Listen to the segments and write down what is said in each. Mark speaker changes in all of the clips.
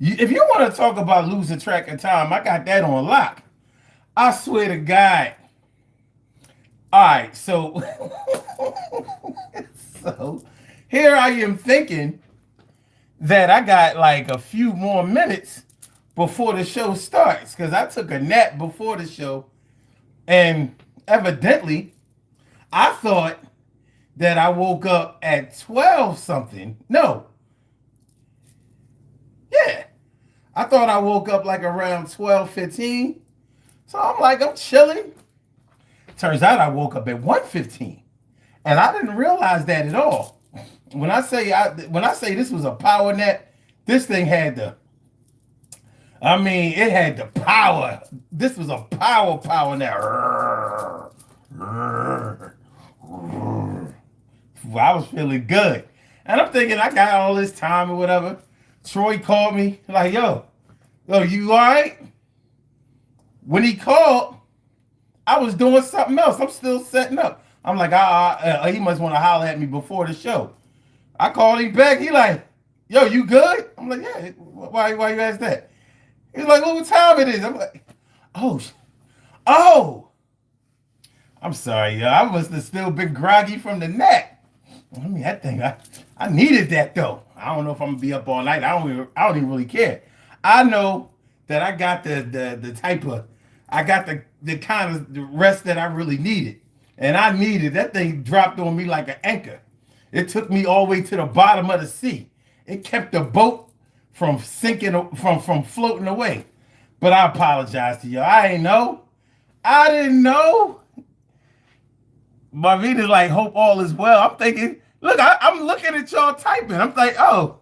Speaker 1: If you want to talk about losing track of time, I got that on lock. I swear to God. All right, so so here I am thinking that I got like a few more minutes before the show starts because I took a nap before the show, and evidently I thought that I woke up at 12 something. No, yeah, I thought I woke up like around 12:15. So I'm like, I'm chilling. Turns out I woke up at 1:15, and I didn't realize that at all. When I say this was a power nap, this thing had the it had the power. This was a power nap. I was feeling good. And I'm thinking I got all this time or whatever. Troy called me like, yo, you all right? When he called, I was doing something else. I'm still setting up. I'm like, he must want to holler at me before the show. I called him back. He like, yo, you good? I'm like, yeah. Why you ask that? He's like, well, what time it is? I'm like, oh, oh. I'm sorry, yo. I must have still been groggy from the nap. That thing, I needed that though. I don't know if I'm gonna be up all night. I don't even really care. I know that I got the type of I got the kind of the rest that I really needed. And I needed that thing dropped on me like an anchor. It took me all the way to the bottom of the sea. It kept the boat from sinking from floating away. But I apologize to you. I ain't know. I didn't know. Marvina's like, hope all is well. I'm thinking, look, I'm looking at y'all typing. I'm like, oh,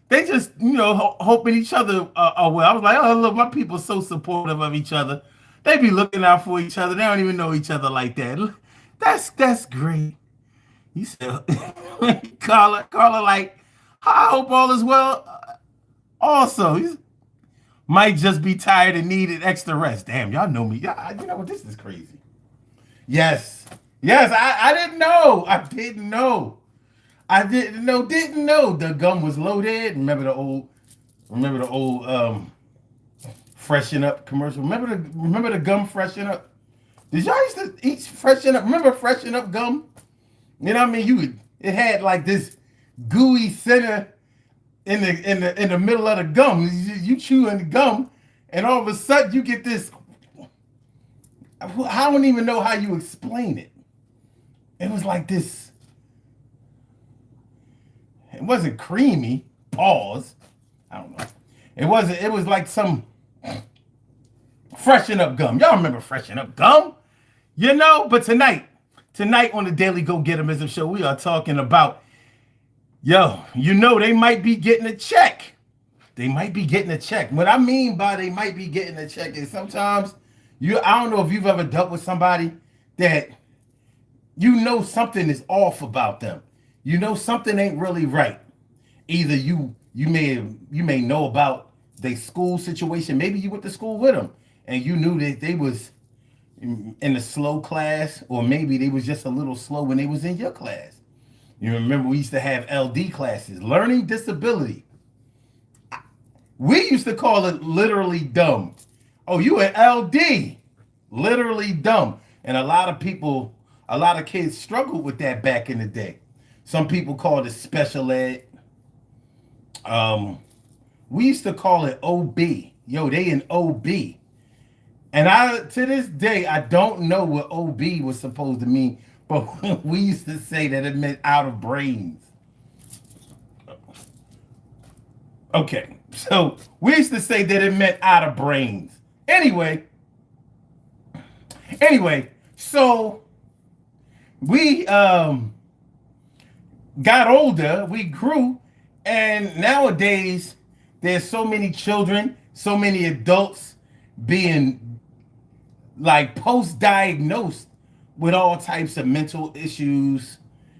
Speaker 1: they just, hoping each other are well. I was like, oh, look, my people so supportive of each other. They be looking out for each other. They don't even know each other like that. That's great. You said, Carla, like, I hope all is well. Also, he might just be tired and needed extra rest. Damn, y'all know me. You know what? This is crazy. Yes. Yes, I didn't know. I didn't know. Didn't know the gum was loaded. Remember the old freshen up commercial? Remember the gum freshen up? Did y'all used to eat freshen up? Remember freshen up gum? You know what I mean? It had like this gooey center in the middle of the gum. You chew in the gum, and all of a sudden you get this. I don't even know how you explain it. It was like this. It wasn't creamy. Pause. I don't know. It wasn't. It was like some freshen up gum. Y'all remember freshen up gum? But tonight on the Daily Go Getimism Show, we are talking about, they might be getting a check. They might be getting a check. What I mean by they might be getting a check is sometimes I don't know if you've ever dealt with somebody that something is off about them. Something ain't really right. Either you may know about their school situation. Maybe you went to school with them and you knew that they was in the slow class, or maybe they was just a little slow when they was in your class. You remember we used to have LD classes, learning disability. We used to call it literally dumb. Oh, you an LD, literally dumb. And a lot of kids struggled with that back in the day. Some people called it special ed. We used to call it OB. They in OB. And to this day, I don't know what OB was supposed to mean, but we used to say that it meant out of brains. Okay, so we used to say that it meant out of brains. Anyway, so we got older, we grew, and nowadays there's so many children, so many adults being like post-diagnosed with all types of mental issues,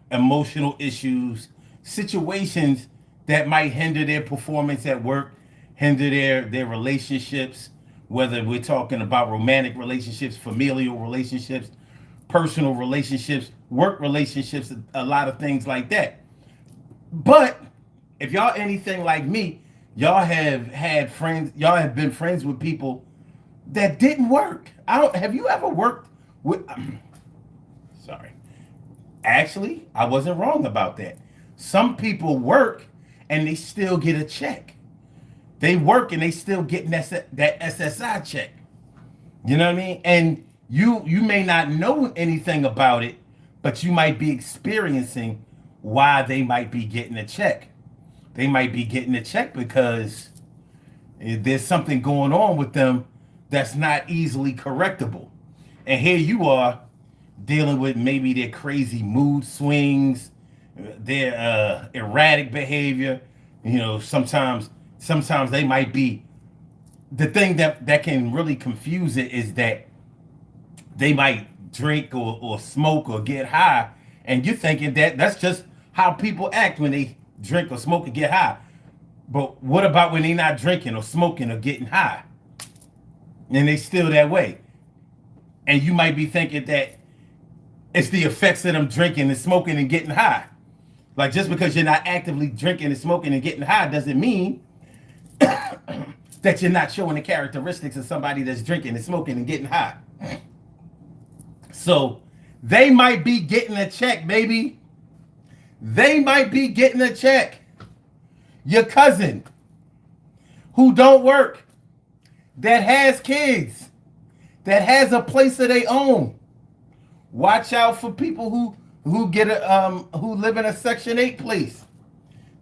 Speaker 1: emotional issues, situations that might hinder their performance at work, hinder their relationships, whether we're talking about romantic relationships, familial relationships, personal relationships, work relationships, a lot of things like that. But if y'all anything like me, Y'all have had friends, y'all have been friends with people that didn't work. I don't have you ever worked with sorry. Actually, I wasn't wrong about that. Some people work and they still get a check. They work and they still get that SSI check. You know what I mean? And you may not know anything about it, but you might be experiencing why they might be getting a check. They might be getting a check because there's something going on with them that's not easily correctable. And here you are dealing with maybe their crazy mood swings, their erratic behavior. You know, sometimes they might be the thing that can really confuse it is that they might drink or smoke or get high, and you're thinking that that's just how people act when they drink or smoke or get high. But what about when they're not drinking or smoking or getting high, and they still that way? And you might be thinking that it's the effects of them drinking and smoking and getting high. Like just because you're not actively drinking and smoking and getting high doesn't mean that you're not showing the characteristics of somebody that's drinking and smoking and getting high. So they might be getting a check, baby. They might be getting a check. Your cousin who don't work, that has kids, that has a place of their own. Watch out for people who get a who live in a Section 8 place.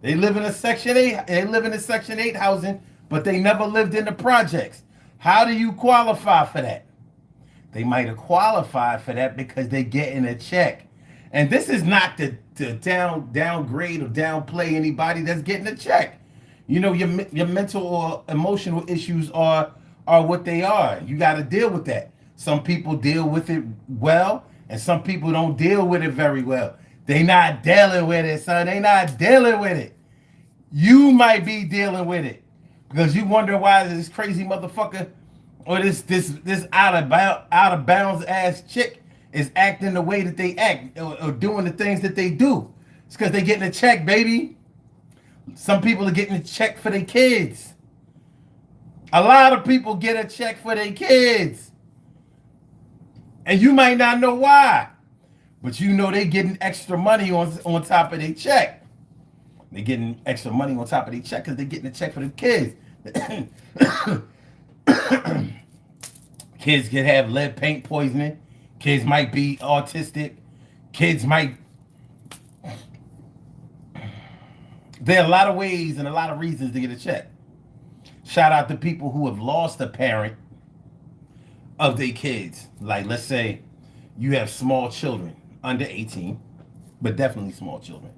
Speaker 1: They live in a Section 8. They live in a Section 8 housing, but they never lived in the projects. How do you qualify for that? They might have qualified for that because they're getting a check. And this is not to downgrade or downplay anybody that's getting a check. You know, your mental or emotional issues are what they are. You got to deal with that. Some people deal with it well, and some people don't deal with it very well. They not dealing with it, son. They not dealing with it. You might be dealing with it because you wonder why this crazy motherfucker or this out of bounds ass chick is acting the way that they act or doing the things that they do. It's because they're getting a check, baby. Some people are getting a check for their kids. A lot of people get a check for their kids. And you might not know why. But you know they getting extra money on top of their check. They're getting extra money on top of their check because they're getting a check for the kids. Kids can have lead paint poisoning. Kids might be autistic. Kids might... There are a lot of ways and a lot of reasons to get a check. Shout out to people who have lost a parent of their kids. Like, let's say you have small children under 18, but definitely small children.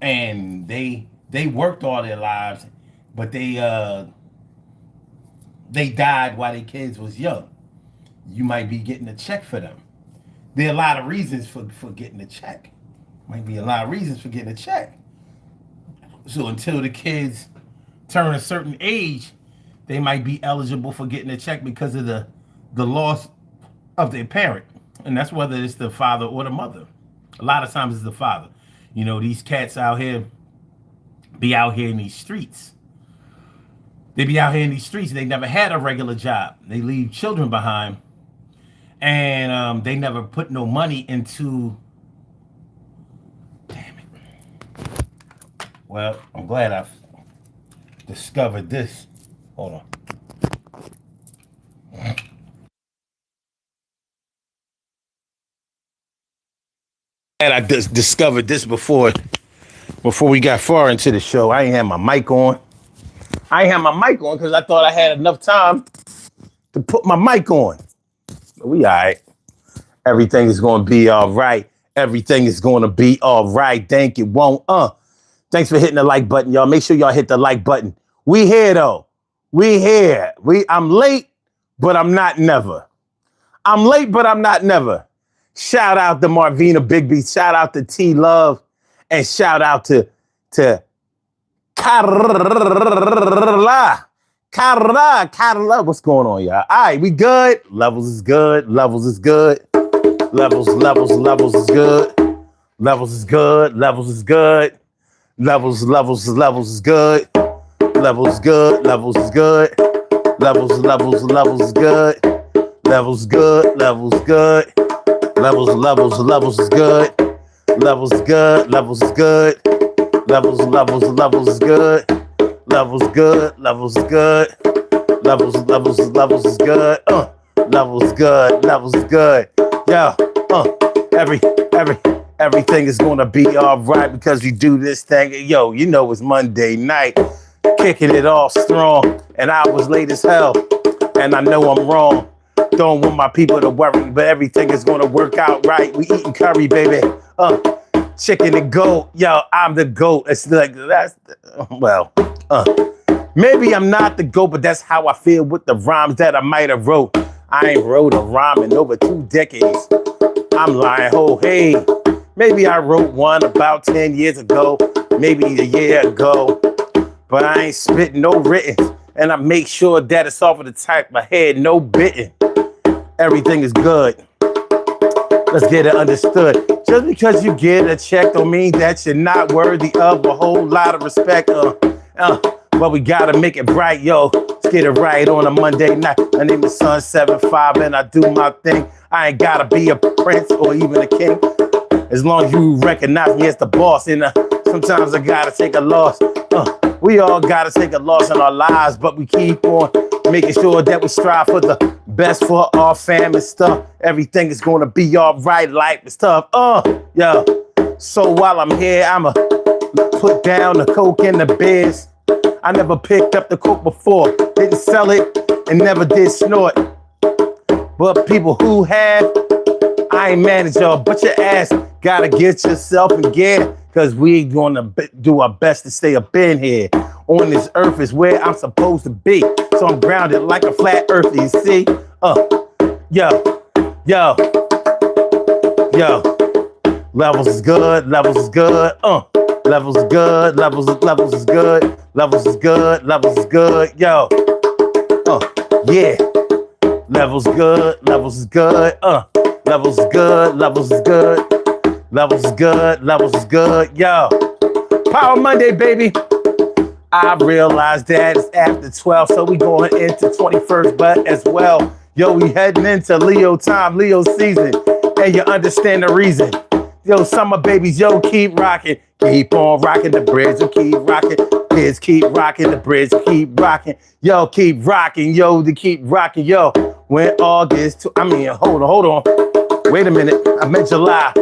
Speaker 1: And they worked all their lives, but they died while their kids was young. You might be getting a check for them. There are a lot of reasons for getting a check. Might be a lot of reasons for getting a check. So until the kids turn a certain age, they might be eligible for getting a check because of the loss of their parent. And that's whether it's the father or the mother. A lot of times it's the father. You know, these cats out here be out here in these streets. They be out here in these streets. They never had a regular job. They leave children behind. And they never put no money into... Damn it. Well, I'm glad I've discovered this. Hold on. And I just discovered this before we got far into the show. I ain't had my mic on. I ain't had my mic on because I thought I had enough time to put my mic on. But we all right. Everything is going to be all right. Everything is going to be all right. Thank you. Won't. Thanks for hitting the like button, y'all. Make sure y'all hit the like button. We here, though. We here. I'm late, but I'm not never. I'm late, but I'm not never. Shout out to Marvina Bigby. Shout out to T Love. And shout out to Carla. Carla. What's going on, y'all? All right, we good. Levels is good. Levels is good. Levels is good. Levels is good. Levels is good. Levels is good. Levels good, levels is good. Levels is good. Levels good, levels good. Levels is good. Levels good, levels is good. Levels is good. Levels good, levels is good. Levels is good. Levels good, levels is good. Yo, everything is gonna be all right because we do this thing. Yo, you know it's Monday night, kicking it off strong, and I was late as hell, and I know I'm wrong. Don't want my people to worry, but everything is gonna work out right. We eating curry, baby. Chicken and goat. Yo, I'm the goat. It's like that's well. Maybe I'm not the GOAT, but that's how I feel with the rhymes that I might have wrote. I ain't wrote a rhyme in over 2 decades. I'm lying, oh, hey. Maybe I wrote one about 10 years ago, maybe a year ago. But I ain't spitting no written, and I make sure that it's off of the top of my head, no bitten. Everything is good. Let's get it understood. Just because you get a check don't mean that you're not worthy of a whole lot of respect. But we gotta make it bright, yo. Let's get it right on a Monday night. My name is Sun75 and I do my thing. I ain't gotta be a prince or even a king. As long as you recognize me as the boss. And sometimes I gotta take a loss. We all gotta take a loss in our lives, but we keep on making sure that we strive for the best for our fam and stuff. Everything is gonna be all right, life is tough. Yo. So while I'm here, I'ma put down the coke and the beers. I never picked up the coke before, didn't sell it, and never did snort. But people who have, I ain't mad at y'all, but your ass gotta get yourself in gear, cause we gonna do our best to stay up in here. On this earth is where I'm supposed to be, so I'm grounded like a flat earth, you see? Yo. Levels is good, levels is good, Levels is good, levels is good, levels is good, levels is good, yo. Yeah. Levels good, levels is good, levels is good, levels is good, levels is good, levels is good, yo. Power Monday, baby. I realize that it's after 12, so we going into 21st, but as well, yo, we heading into Leo time, Leo season, and you understand the reason. Yo, summer babies, yo, keep rocking. Keep on rocking the bridge and keep rocking. Kids keep rocking the bridge, keep rocking. Yo, keep rocking, yo, to keep rocking, yo. When August, hold on. Wait a minute, I meant July.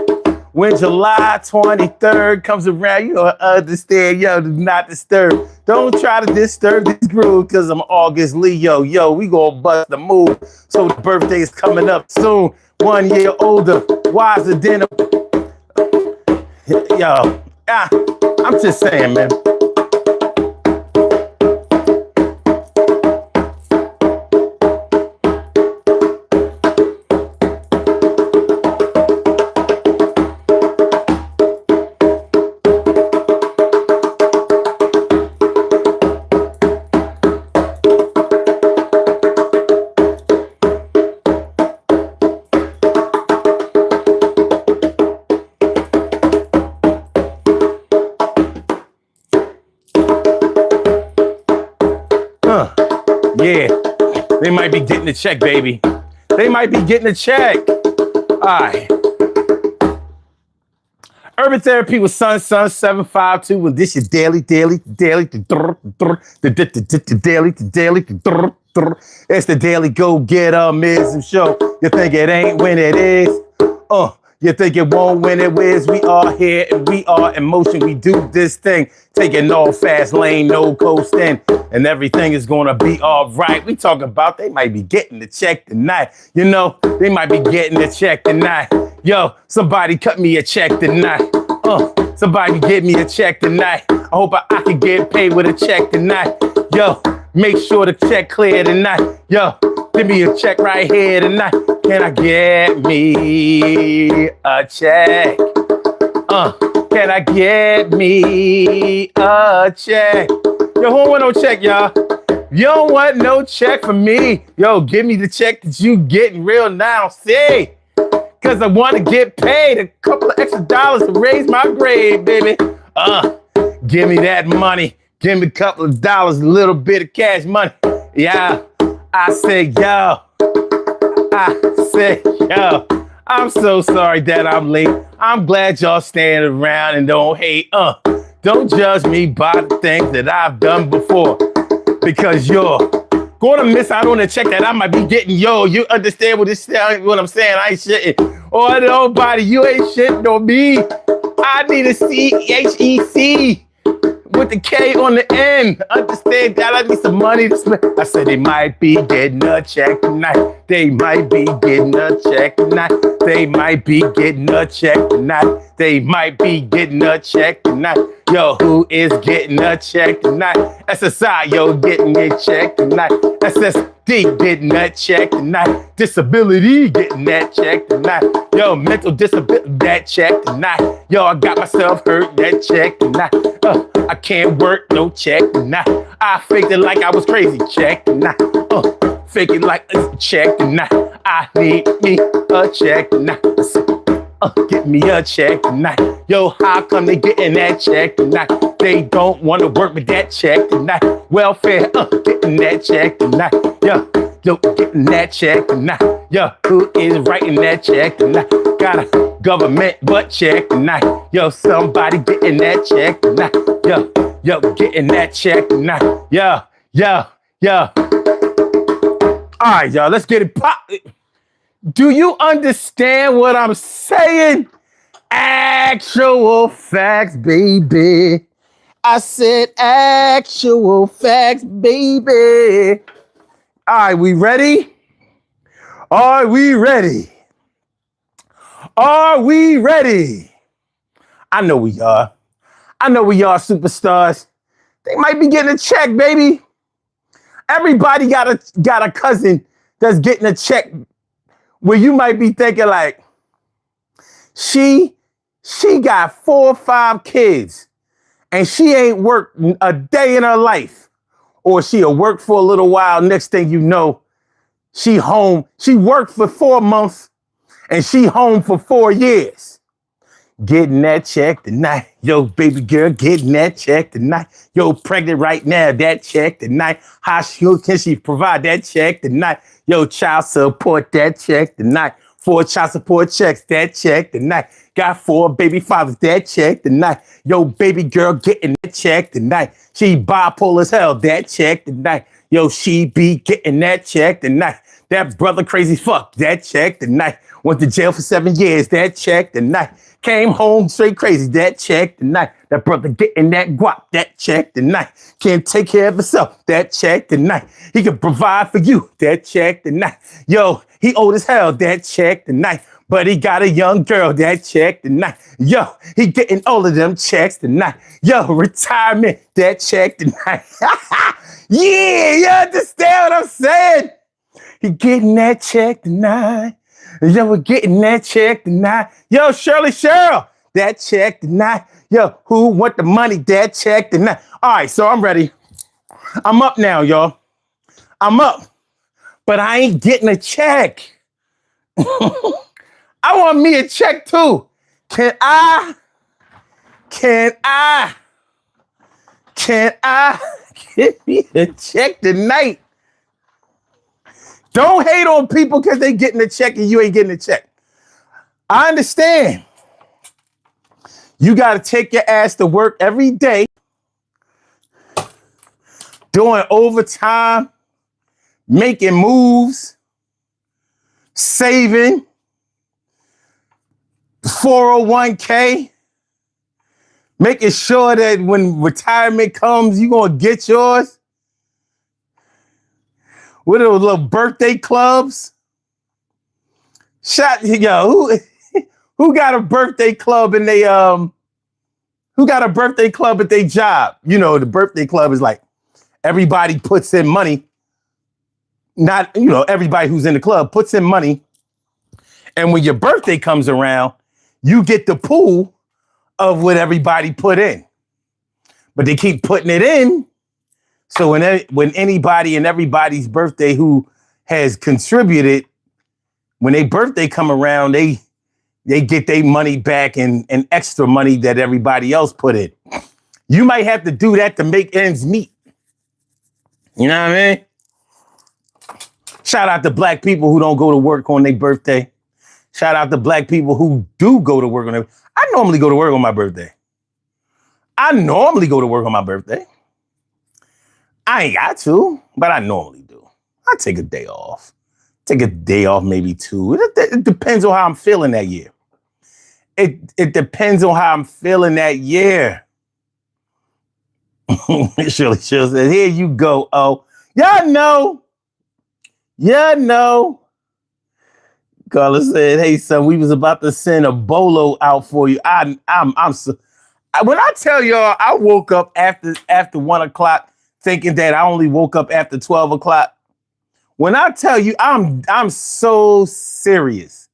Speaker 1: When July 23rd comes around, you don't understand, yo, do not disturb. Don't try to disturb this groove, cause I'm August Leo, yo, we gonna bust the move. So the birthday is coming up soon. 1 year older, wiser than a... Yo, I'm just saying, man. Yeah, they might be getting a check, baby. They might be getting a check. All right. Urban Therapy with Sun752, and this is daily. It's the daily go-getter-mism show. You think it ain't when it is? You think it won't when it is? We are here and we are in motion. We do this thing, taking all fast lane, no coasting, and everything is gonna be all right. We talk about they might be getting the check tonight. You know, they might be getting the check tonight. Yo, somebody cut me a check tonight. Somebody give me a check tonight. I hope I can get paid with a check tonight. Yo, make sure the check clear tonight. Yo, give me a check right here tonight. Can I get me a check? Can I get me a check? Yo, who don't want no check, y'all? You don't want no check from me. Yo, give me the check that you getting real now. See? Because I want to get paid a couple of extra dollars to raise my grade, baby. Give me that money. Give me a couple of dollars, a little bit of cash money. Yeah, I said, yo. I said, yo, I'm so sorry that I'm late. I'm glad y'all staying around and don't hate. Don't judge me by the things that I've done before, because you're going to miss out on a check that I might be getting. Yo, you understand what I'm saying? I ain't shitting. Oh, nobody, you ain't shitting on me. I need a CHEC with the K on the end. Understand that I need some money to spend. I said they might be getting a check tonight. They might be getting a check tonight. They might be getting a check tonight. They might be getting a check tonight. Yo, who is getting a check tonight? SSI, yo, getting a check tonight. SSD getting that check tonight. Disability getting that check tonight. Yo, mental disability, that check tonight. Yo, I got myself hurt, that check tonight. I can't work, no check tonight. I faked it like I was crazy, check tonight. Fake it like a check tonight. I need me a check tonight. Get me a check tonight. Yo, how come they getting that check tonight? They don't want to work with that check tonight. Welfare, getting that check tonight. Yo, getting that check tonight. Yo, who is writing that check tonight? Got a government butt check tonight. Yo, somebody getting that check tonight. Yo, getting that check tonight. Yo. All right, y'all, let's get it pop. Do you understand what I'm saying? Actual facts, baby. I said actual facts, baby. All right, we ready? Are we ready? Are we ready? I know we are. I know we are superstars. They might be getting a check, baby. Everybody got a cousin that's getting a check where you might be thinking like, she got 4 or 5 kids and she ain't worked a day in her life. Or she'll work for a little while. Next thing you know, she home. She worked for 4 months and she home for 4 years. Getting that check tonight. Yo, baby girl, getting that check tonight. Yo, pregnant right now, that check tonight. How can she provide that check tonight? Yo, child support, that check tonight. 4 child support checks, that check tonight. Got 4 baby fathers, that check tonight. Yo, baby girl, getting that check tonight. She bipolar as hell, that check tonight. Yo, she be getting that check tonight. That brother crazy fuck, that check tonight. Went to jail for 7 years, that check tonight. Came home straight crazy, that check tonight. That brother getting that guap, that check tonight. Can't take care of himself, that check tonight. He can provide for you, that check tonight. Yo, he old as hell, that check tonight. But he got a young girl, that check tonight. Yo, he getting all of them checks tonight. Yo, retirement, that check tonight. Yeah, you understand what I'm saying? He getting that check tonight. Yo, we're getting that check tonight. Yo, Shirley Cheryl, that check tonight. Yo, who want the money? That check tonight. All right, so I'm ready. I'm up now, y'all. I'm up, but I ain't getting a check. I want me a check too. Can I get me a check tonight? Don't hate on people because they getting a check and you ain't getting a check. I understand. You got to take your ass to work every day, doing overtime, making moves, saving, 401k, making sure that when retirement comes, you're going to get yours. With those little birthday clubs. Who got a birthday club in they who got a birthday club at their job? You know, the birthday club is like everybody puts in money. Not, everybody who's in the club puts in money. And when your birthday comes around, you get the pool of what everybody put in. But they keep putting it in. So when anybody and everybody's birthday who has contributed, when their birthday come around, they get their money back and extra money that everybody else put in. You might have to do that to make ends meet. You know what I mean? Shout out to black people who don't go to work on their birthday. Shout out to black people who do go to work on their. I normally go to work on my birthday. I ain't got to, but I normally do. I take a day off. Take a day off, maybe two. It depends on how I'm feeling that year. It depends on how I'm feeling that year. Shirley says, here you go. Oh, y'all know. Carla said, hey, son, we was about to send a bolo out for you. I'm so, when I tell y'all, I woke up after 1 o'clock thinking that I only woke up after 12 o'clock. When I tell you, I'm so serious.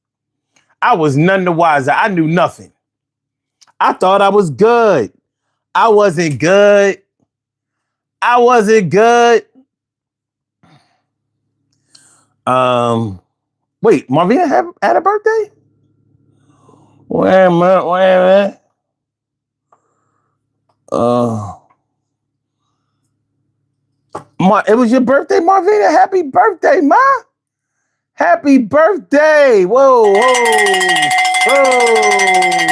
Speaker 1: I was none the wiser. I knew nothing. I thought I was good. I wasn't good. Wait, Marvina had a birthday? Wait a minute. It was your birthday, Marvina. Happy birthday, Ma. Happy birthday. Whoa.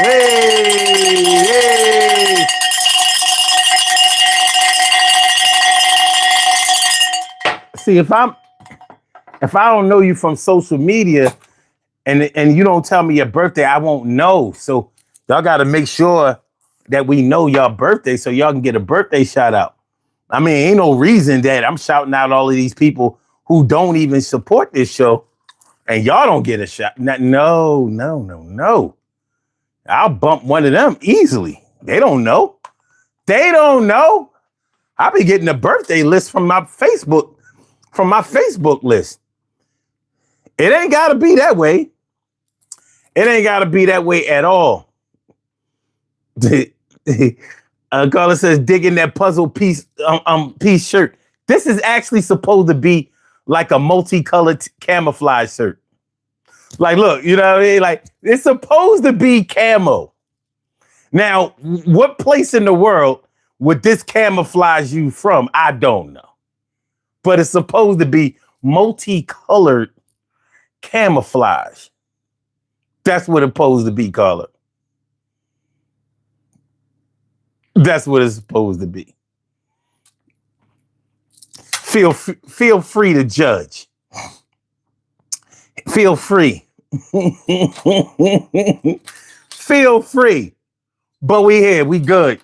Speaker 1: Hey. See, if I don't know you from social media and you don't tell me your birthday, I won't know. So y'all got to make sure that we know your birthday so y'all can get a birthday shout out. I mean, ain't no reason that I'm shouting out all of these people who don't even support this show and y'all don't get a shout. No. I'll bump one of them easily. They don't know. I'll be getting a birthday list from my Facebook list. It ain't got to be that way. It ain't got to be that way at all. Carla says, digging that puzzle piece shirt. This is actually supposed to be like a multicolored camouflage shirt. Like, look, you know what I mean? Like, it's supposed to be camo. Now, what place in the world would this camouflage you from? I don't know. But it's supposed to be multicolored camouflage. That's what it's supposed to be, Carla. That's what it's supposed to be. Feel free to judge. Feel free. Feel free. But we here. We good.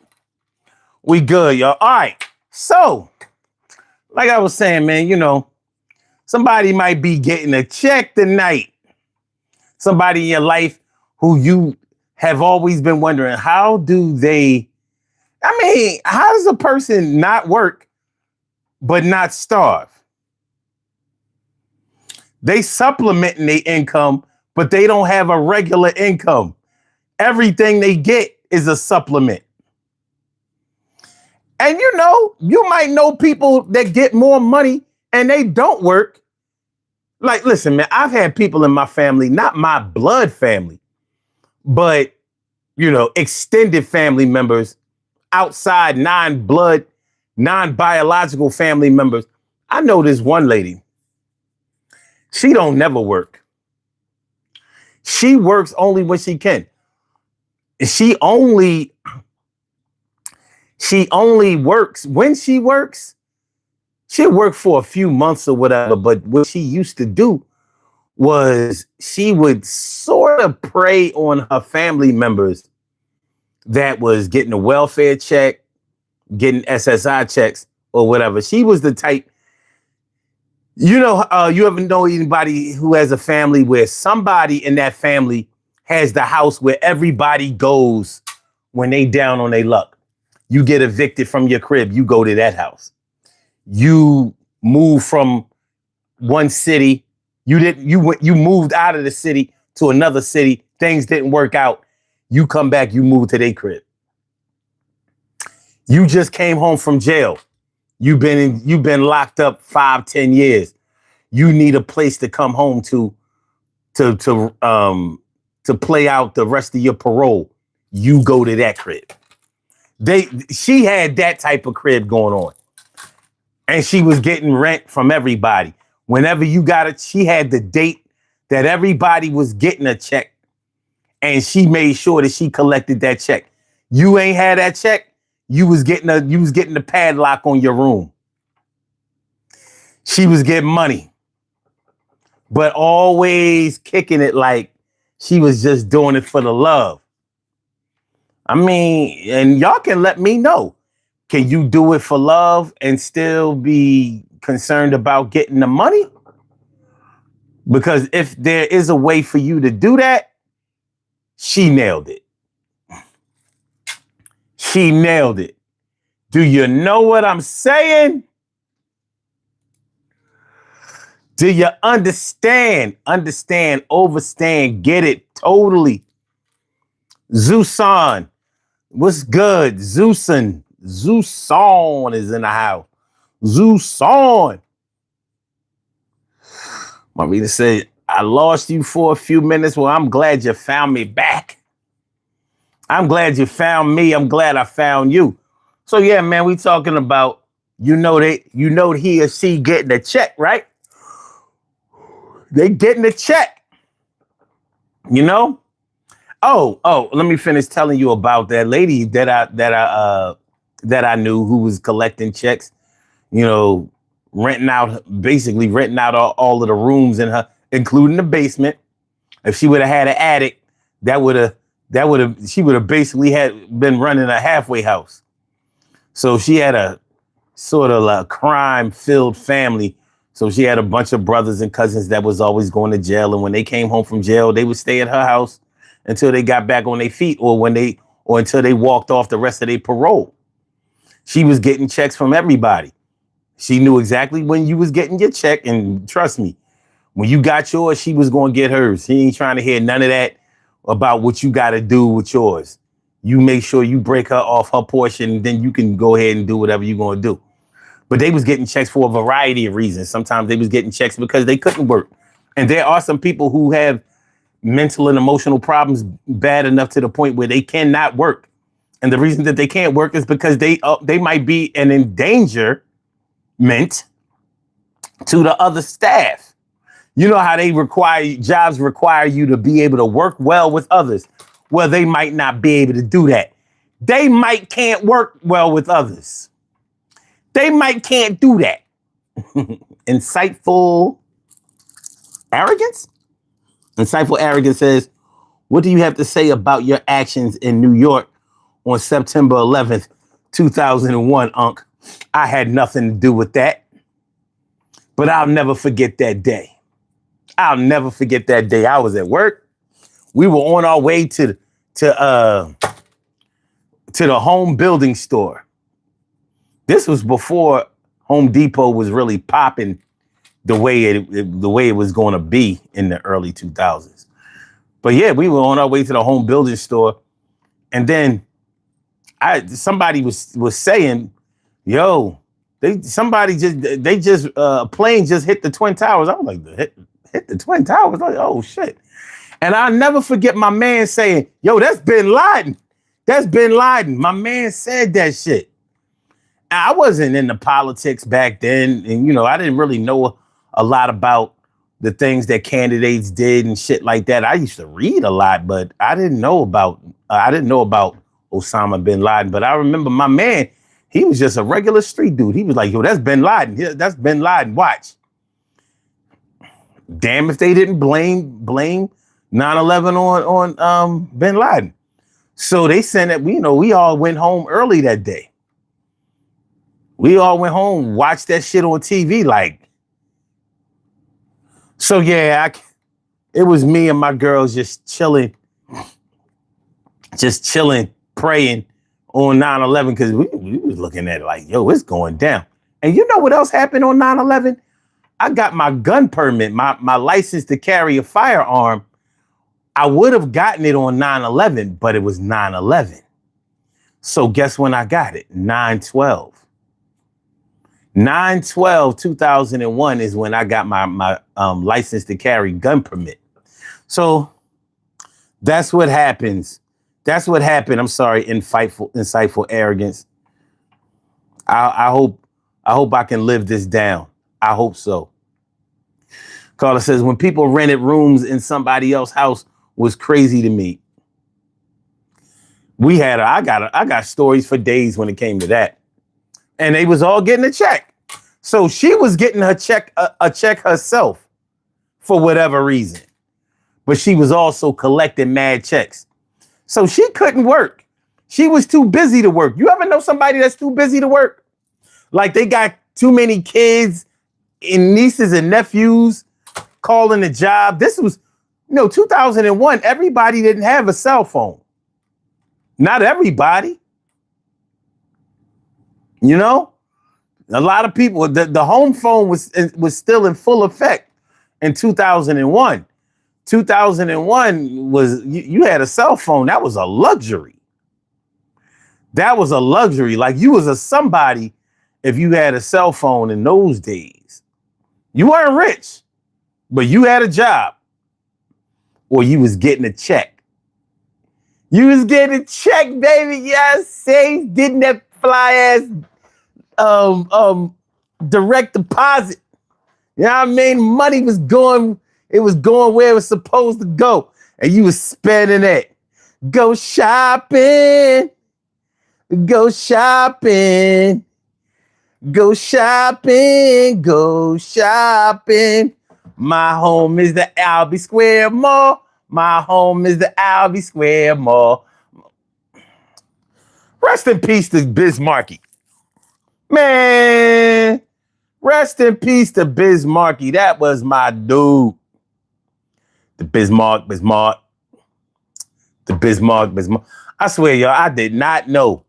Speaker 1: We good, y'all. All right. So, like I was saying, man, you know, somebody might be getting a check tonight. Somebody in your life who you have always been wondering, how does a person not work but not starve? They supplementing their income, but they don't have a regular income. Everything they get is a supplement. And you know, you might know people that get more money and they don't work. Like, listen, man, I've had people in my family, not my blood family, but, you know, extended family members outside non-blood, non-biological family members. I know this one lady. She don't never work. She works only when she can. She only works when she works. She'll work for a few months or whatever. But what she used to do was she would sort of prey on her family members that was getting a welfare check, getting SSI checks or whatever. She was the type, you know, you ever know anybody who has a family where somebody in that family has the house where everybody goes when they down on their luck. You get evicted from your crib, you go to that house. You move from one city, you moved out of the city to another city, things didn't work out. You come back, you move to their crib. You just came home from jail. You've been locked up 5-10 years. You need a place to come home to play out the rest of your parole. You go to that crib. She had that type of crib going on. And she was getting rent from everybody. Whenever you got it, she had the date that everybody was getting a check. And she made sure that she collected that check. You ain't had that check, you was getting the padlock on your room. She was getting money, but always kicking it like she was just doing it for the love. I mean, and y'all can let me know. Can you do it for love and still be concerned about getting the money? Because if there is a way for you to do that, she nailed it. She nailed it. Do you know what I'm saying? Do you understand? Understand, overstand, get it totally. Zeuson, what's good? Zeuson is in the house. Zeuson. Marita said, I lost you for a few minutes. Well, I'm glad you found me back. I'm glad you found me. I'm glad I found you. So yeah, man, we talking about, he or she getting a check, right? They getting a check, you know? Oh, let me finish telling you about that lady that I knew who was collecting checks, renting out all of the rooms in her, including the basement. If she would have had an attic, she would have basically been running a halfway house. So she had a sort of a crime-filled family. So she had a bunch of brothers and cousins that was always going to jail. And when they came home from jail, they would stay at her house until they got back on their feet or until they walked off the rest of their parole. She was getting checks from everybody. She knew exactly when you was getting your check. And trust me, when you got yours, she was going to get hers. She ain't trying to hear none of that about what you got to do with yours. You make sure you break her off her portion, and then you can go ahead and do whatever you're going to do. But they was getting checks for a variety of reasons. Sometimes they was getting checks because they couldn't work. And there are some people who have mental and emotional problems bad enough to the point where they cannot work. And the reason that they can't work is because they might be an endangerment to the other staff. You know how jobs require you to be able to work well with others. Well, they might not be able to do that. They might can't work well with others. They might can't do that. Insightful arrogance? Insightful arrogance says, what do you have to say about your actions in New York on September 11th, 2001, Unc? I had nothing to do with that. But I'll never forget that day. I'll never forget that day. I was at work. We were on our way to the home building store. This was before Home Depot was really popping the way it was going to be in the early 2000s. But yeah, we were on our way to the home building store, and then somebody was saying, "Yo, a plane just hit the Twin Towers." I was like, "Hit the Twin Towers?" Like, oh shit! And I'll never forget my man saying, "Yo, that's Bin Laden. That's Bin Laden." My man said that shit. I wasn't into politics back then, and I didn't really know a lot about the things that candidates did and shit like that. I used to read a lot, but I didn't know about Osama bin Laden. But I remember my man, he was just a regular street dude. He was like, "Yo, that's Bin Laden. Yeah, that's Bin Laden. Watch." Damn if they didn't blame 9/11 on Bin Laden. So they said that we all went home early that day. We all went home, watched that shit on TV, like. So yeah, it was me and my girls just chilling, praying on 9/11 because we was looking at it like, yo, it's going down. And you know what else happened on 9/11? I got my gun permit, my license to carry a firearm. I would have gotten it on 9/11, but it was 9/11. So guess when I got it? 9/12. 9/12/2001 is when I got my license to carry gun permit. So that's what happens That's what happened. I'm sorry, insightful arrogance. I hope I can live this down. I hope so. Carla says, when people rented rooms in somebody else's house was crazy to me. I got stories for days when it came to that. And they was all getting a check. So she was getting her check, a check herself for whatever reason. But she was also collecting mad checks. So she couldn't work. She was too busy to work. You ever know somebody that's too busy to work? Like they got too many kids and nieces and nephews calling a job. This was, 2001. Everybody didn't have a cell phone. Not everybody. A lot of people, the home phone was still in full effect in 2001. 2001 was, you had a cell phone. That was a luxury. That was a luxury. Like you was a somebody if you had a cell phone in those days. You weren't rich, but you had a job or you was getting a check. You was getting a check, baby. Yes, say getting that fly ass direct deposit. You know what I mean? Money was going, it was going where it was supposed to go. And you was spending it. Go shopping. Go shopping. Go shopping. Go shopping. My home is the Albee Square Mall. My home is the Albee Square Mall. Rest in peace to Biz Markie. Man, rest in peace to Biz Markie. That was my dude. The Bismarck. The Bismarck. I swear, y'all, I did not know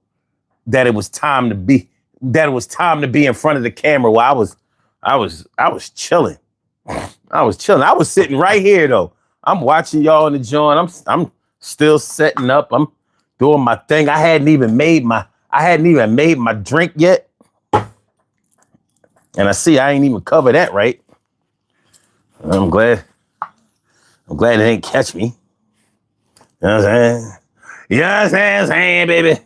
Speaker 1: that it was time to be in front of the camera while I was chilling. I was chilling. I was sitting right here though. I'm watching y'all in the joint. I'm still setting up. I'm doing my thing. I hadn't even made my drink yet. And I see I ain't even covered that right. I'm glad it didn't catch me. You know what I'm saying? You know what I'm saying, baby?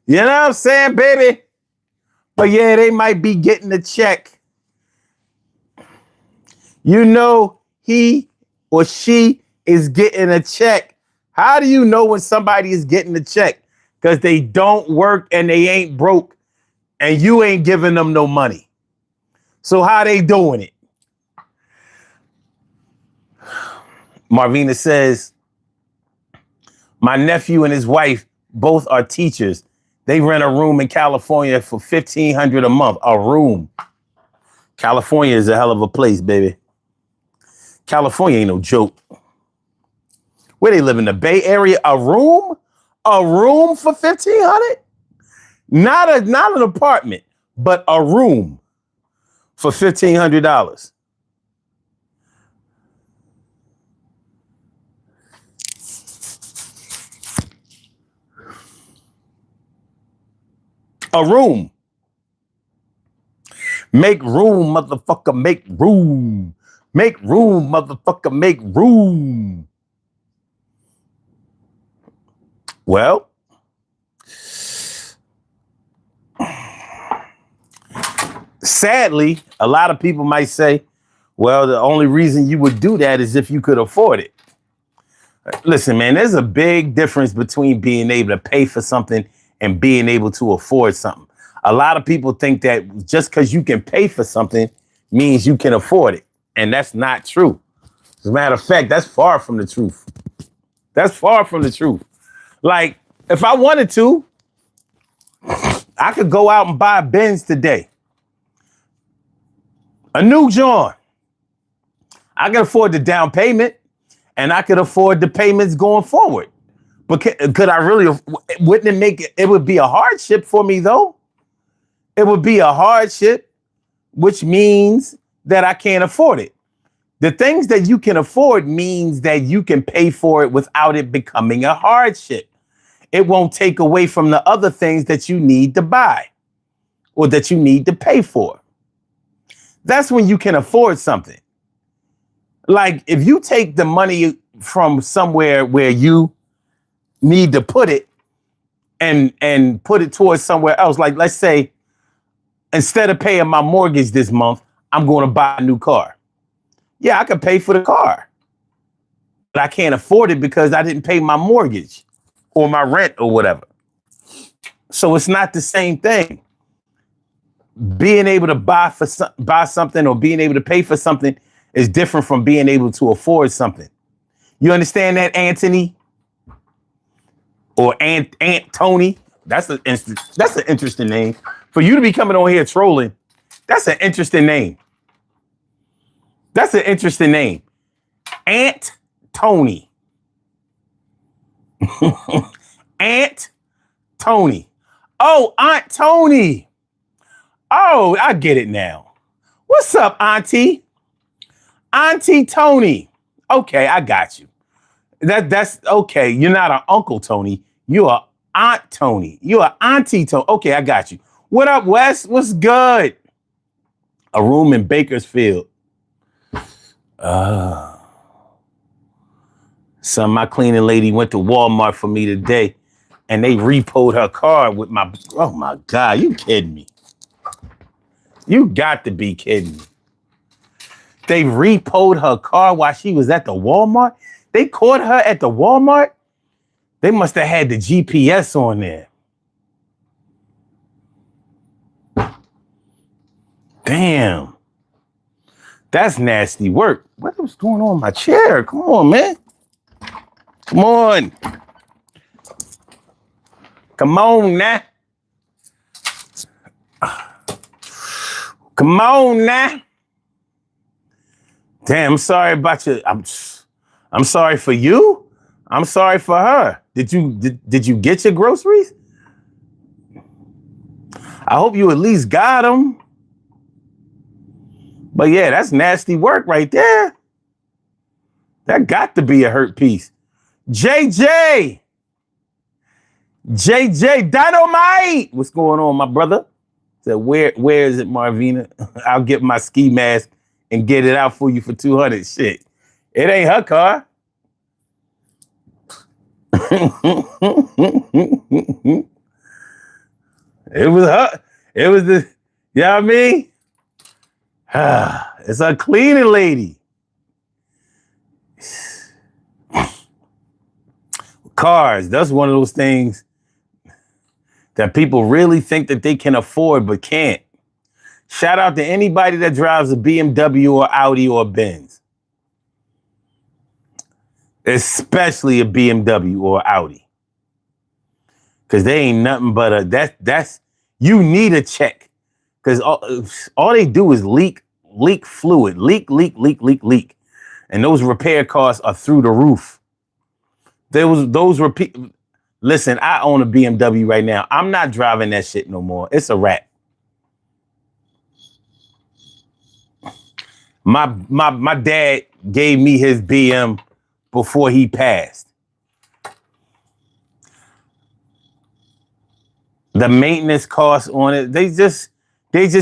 Speaker 1: You know what I'm saying, baby? But yeah, they might be getting a check. He or she is getting a check. How do you know when somebody is getting a check? Because they don't work and they ain't broke and you ain't giving them no money. So how they doing it? Marvina says, my nephew and his wife both are teachers. They rent a room in California for $1,500 a month. A room. California is a hell of a place, baby. California ain't no joke. Where they live in the Bay Area? A room? A room for $1,500? Not an apartment, but a room for $1,500. A room. Make room, motherfucker, make room. Make room, motherfucker, make room. Well, sadly, a lot of people might say, well, the only reason you would do that is if you could afford it. Listen, man, there's a big difference between being able to pay for something and being able to afford something. A lot of people think that just because you can pay for something means you can afford it. And that's not true. As a matter of fact, that's far from the truth. That's far from the truth. Like, if I wanted to, I could go out and buy a Benz today. A new John. I can afford the down payment and I could afford the payments going forward. But could I really, wouldn't it make it would be a hardship for me though? It would be a hardship, which means that I can't afford it. The things that you can afford means that you can pay for it without it becoming a hardship. It won't take away from the other things that you need to buy or that you need to pay for. That's when you can afford something. Like if you take the money from somewhere where you need to put it and put it towards somewhere else. Like, let's say, instead of paying my mortgage this month, I'm going to buy a new car. Yeah, I could pay for the car, but I can't afford it because I didn't pay my mortgage or my rent or whatever. So it's not the same thing. Being able to buy something or being able to pay for something is different from being able to afford something. You understand that, Anthony? Or Aunt Tony? That's an interesting name. For you to be coming on here trolling, that's an interesting name. That's an interesting name. Aunt Tony. Aunt Tony. Oh, Aunt Tony. Oh, I get it now. What's up, Auntie? Auntie Tony. Okay, I got you. That's okay. You're not an Uncle Tony. You are Aunt Tony. You are Auntie Tony. Okay, I got you. What up, Wes? What's good? A room in Bakersfield. My cleaning lady went to Walmart for me today, and they repoed her car with my. Oh my God, you kidding me? You got to be kidding me. They repoed her car while she was at the Walmart. They caught her at the Walmart. They must have had the GPS on there. Damn. That's nasty work. What was going on in my chair? Come on, man. Come on. Come on now. Come on now. Damn, I'm sorry about you. I'm sorry for you. I'm sorry for her. Did you get your groceries? I hope you at least got them. But yeah, that's nasty work right there. That got to be a hurt piece. JJ Dynamite. What's going on, my brother? Said, where is it, Marvina? I'll get my ski mask and get it out for you for 200. Shit. It ain't her car. It was her. It was the, you know what I mean? It's a cleaning lady. Cars, that's one of those things that people really think that they can afford but can't. Shout out to anybody that drives a BMW or Audi or Benz. Especially a BMW or Audi. Because they ain't nothing but that's you need a check. Because all they do is leak fluid. Leak. And those repair costs are through the roof. Listen, I own a BMW right now. I'm not driving that shit no more. It's a wrap. My dad gave me his BM before he passed. The maintenance costs on it, they just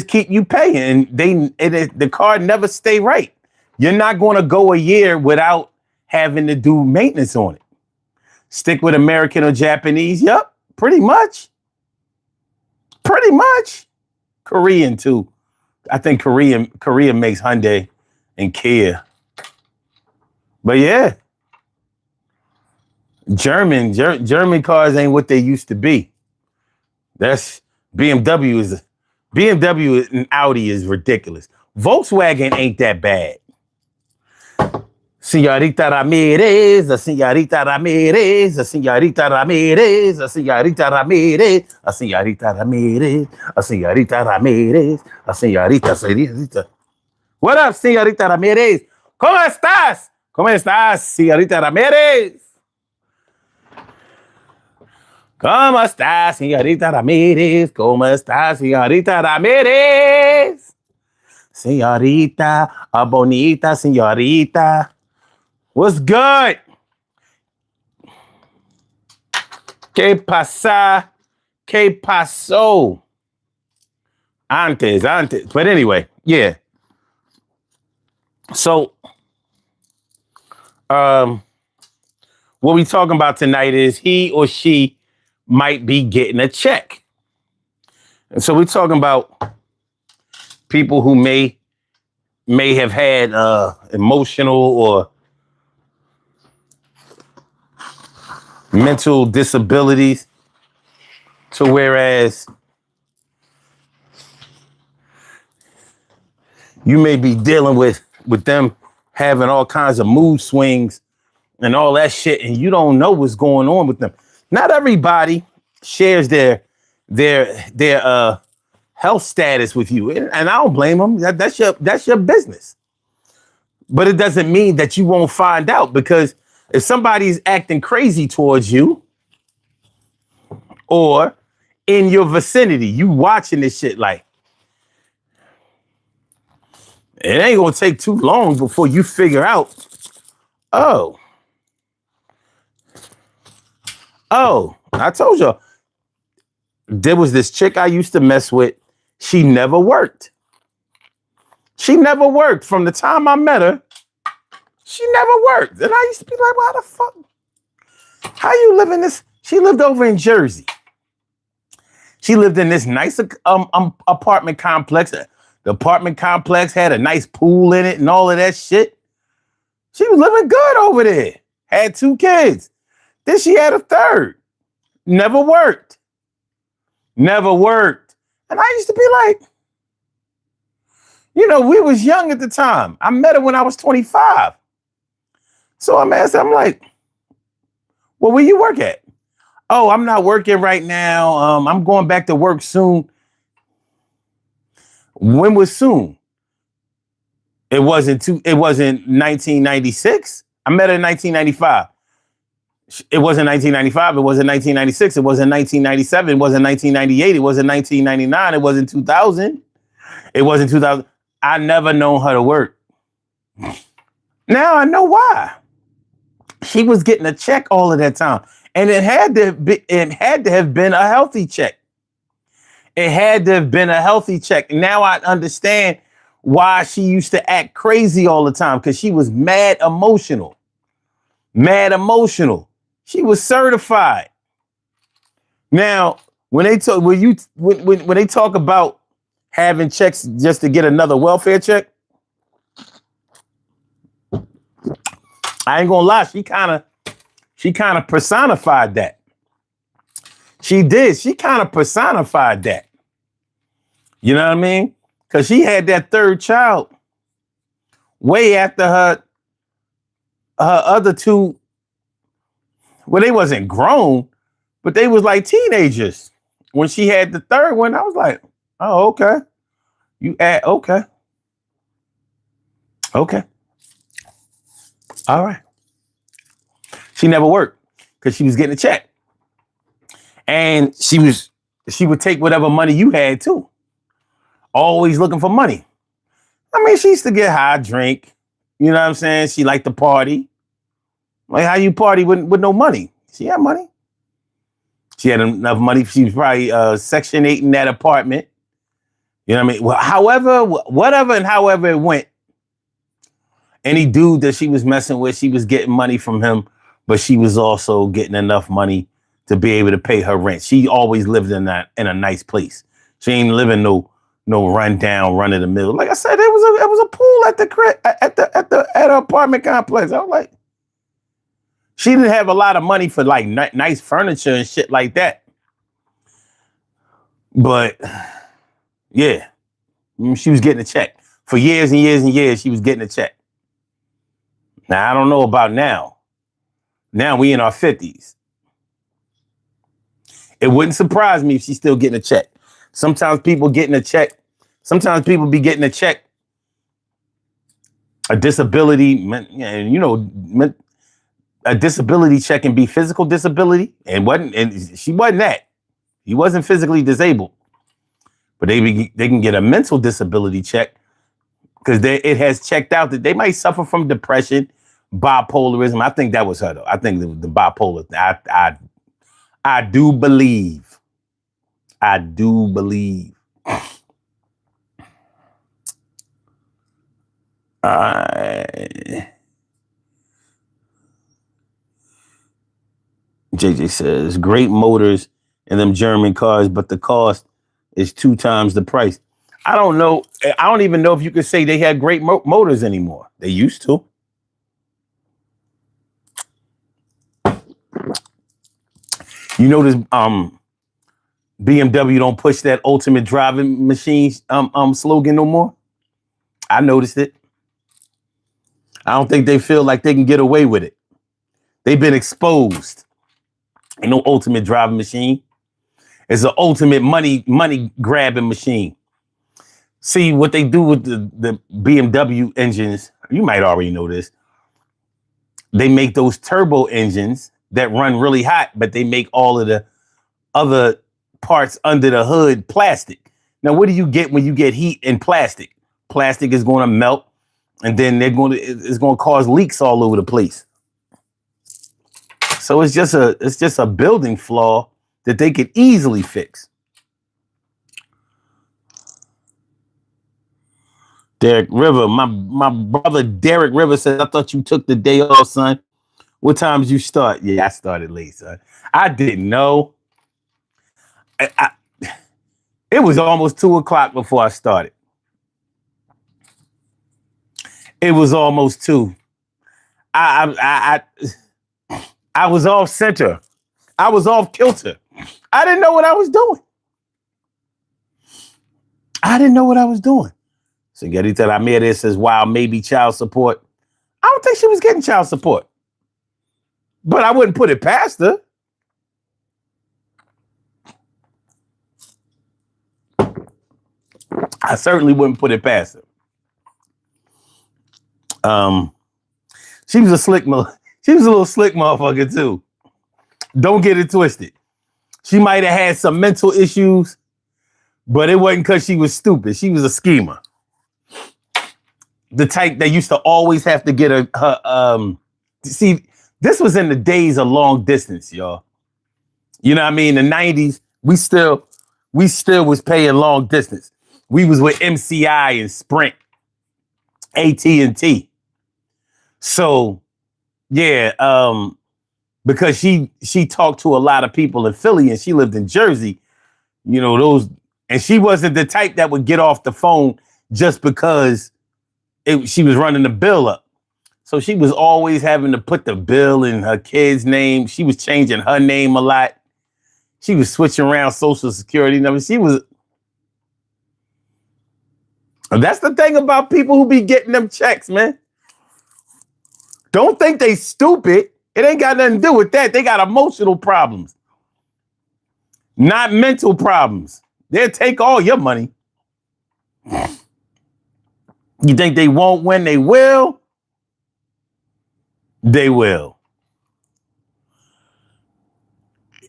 Speaker 1: keep you paying, and the car never stay right. You're not going to go a year without having to do maintenance on it. Stick with American or Japanese. Yep, pretty much. Korean too. I think Korea makes Hyundai and Kia. But yeah, German cars ain't what they used to be. That's BMW and Audi is ridiculous. Volkswagen ain't that bad. Señorita Ramirez, a señorita Ramirez, a señorita Ramirez, a señorita Ramirez, a señorita Ramirez, a señorita Ramirez, a señorita. What up, señorita Ramirez? ¿Cómo estás? ¿Cómo estás, señorita Ramirez? ¿Cómo estás, señorita Ramirez? ¿Cómo estás, señorita Ramirez? Señorita, a bonita señorita. What's good? ¿Qué pasa? ¿Qué pasó? Antes. But anyway, yeah. So, what we talking about tonight is he or she might be getting a check. And so we're talking about people who may have had emotional or mental disabilities, to whereas you may be dealing with them having all kinds of mood swings and all that shit, and you don't know what's going on with them. Not everybody shares their health status with you, and I don't blame them. That's your business. But it doesn't mean that you won't find out, because if somebody's acting crazy towards you or in your vicinity, you watching this shit, like, it ain't gonna take too long before you figure out, oh, I told you, there was this chick I used to mess with. She never worked. She never worked. From the time I met her, she never worked. And I used to be like, why the fuck? How you live in this? She lived over in Jersey. She lived in this nice apartment complex. The apartment complex had a nice pool in it and all of that shit. She was living good over there. Had 2 kids. Then she had a third. Never worked. Never worked. And I used to be like, we was young at the time. I met her when I was 25. So I'm asking, I'm like, well, where you work at? Oh, I'm not working right now. I'm going back to work soon. When was soon? It wasn't 1996. I met her in 1995. It wasn't 1995. It wasn't 1996. It wasn't 1997. It wasn't 1998. It wasn't 1999. It wasn't 2000. It wasn't 2000. I never known her to work. Now I know why. She was getting a check all of that time. And it had to have been a healthy check. It had to have been a healthy check. Now I understand why she used to act crazy all the time, because she was mad emotional. Mad emotional. She was certified. Now, when they talk when they talk about having checks just to get another welfare check, I ain't gonna lie, she kind of personified that. She did. She kind of personified that. You know what I mean? Because she had that third child way after her other 2. Well, they wasn't grown, but they was like teenagers. When she had the third one, I was like, oh, okay. Okay. Okay. All right. She never worked because she was getting a check. And she would take whatever money you had too. Always looking for money. I mean, she used to get high, drink. You know what I'm saying? She liked to party. Like, how you party with no money? She had money. She had enough money. She was probably Section 8 in that apartment. You know what I mean? Well, however it went, any dude that she was messing with, she was getting money from him, but she was also getting enough money to be able to pay her rent. She always lived in a nice place. She ain't living no rundown, run of the mill. Like I said, it was a pool at the crib, at her apartment complex. I was like, she didn't have a lot of money for like nice furniture and shit like that. But yeah, she was getting a check for years and years and years. She was getting a check. Now I don't know about now. Now we in our 50s. It wouldn't surprise me if she's still getting a check. Sometimes people getting a check. Sometimes people be getting a check. A disability, a disability check can be physical disability, and she wasn't that. He wasn't physically disabled, but they can get a mental disability check because it has checked out that they might suffer from depression, bipolarism. I think that was her though. I think the bipolar. I do believe. I do believe.
Speaker 2: JJ says, great motors in them German cars, but the cost is 2 times the price. I don't know. I don't even know if you could say they had great motors anymore. They used to. You notice BMW don't push that ultimate driving machine slogan no more? I noticed it. I don't think they feel like they can get away with it. They've been exposed. Ain't no ultimate driving machine. It's an ultimate money grabbing machine. See what they do with the BMW engines. You might already know this. They make those turbo engines that run really hot, but they make all of the other parts under the hood plastic. Now, what do you get when you get heat in plastic? Plastic is going to melt, and then it's going to cause leaks all over the place. So it's just a building flaw that they could easily fix. Derek River, my brother Derek River says, I thought you took the day off, son. What time did you start? Yeah, I started late, son. I didn't know. It was almost 2:00 before I started. It was almost 2. I was off center. I was off kilter. I didn't know what I was doing. So Gerita Ramirez says, wow, maybe child support. I don't think she was getting child support. But I wouldn't put it past her. I certainly wouldn't put it past her. She was a little slick motherfucker too. Don't get it twisted. She might have had some mental issues, but it wasn't because she was stupid. She was a schemer. The type that used to always have to get her see, this was in the days of long distance, y'all. You know what I mean? In the 90s, we still was paying long distance. We was with MCI and Sprint, AT&T. So, yeah, because she talked to a lot of people in Philly and she lived in Jersey, you know, and she wasn't the type that would get off the phone just because she was running the bill up. So she was always having to put the bill in her kid's name. She was changing her name a lot. She was switching around social security numbers. That's the thing about people who be getting them checks, man. Don't think they stupid. It ain't got nothing to do with that. They got emotional problems, not mental problems. They'll take all your money. You think they won't when they will? They will.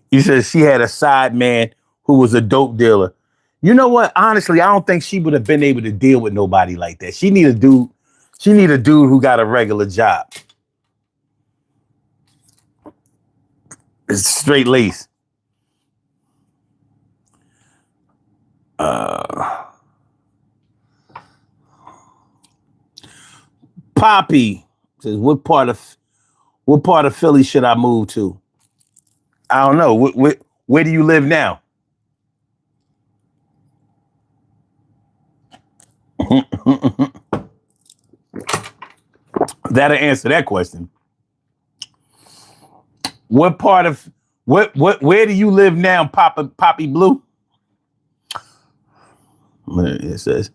Speaker 2: You said she had a side man who was a dope dealer. You know what? Honestly, I don't think she would have been able to deal with nobody like that. She need a dude who got a regular job. It's straight lace. Poppy says, what part of Philly should I move to? I don't know. Where do you live now? That'll answer that question. Where do you live now, Poppy Blue? It says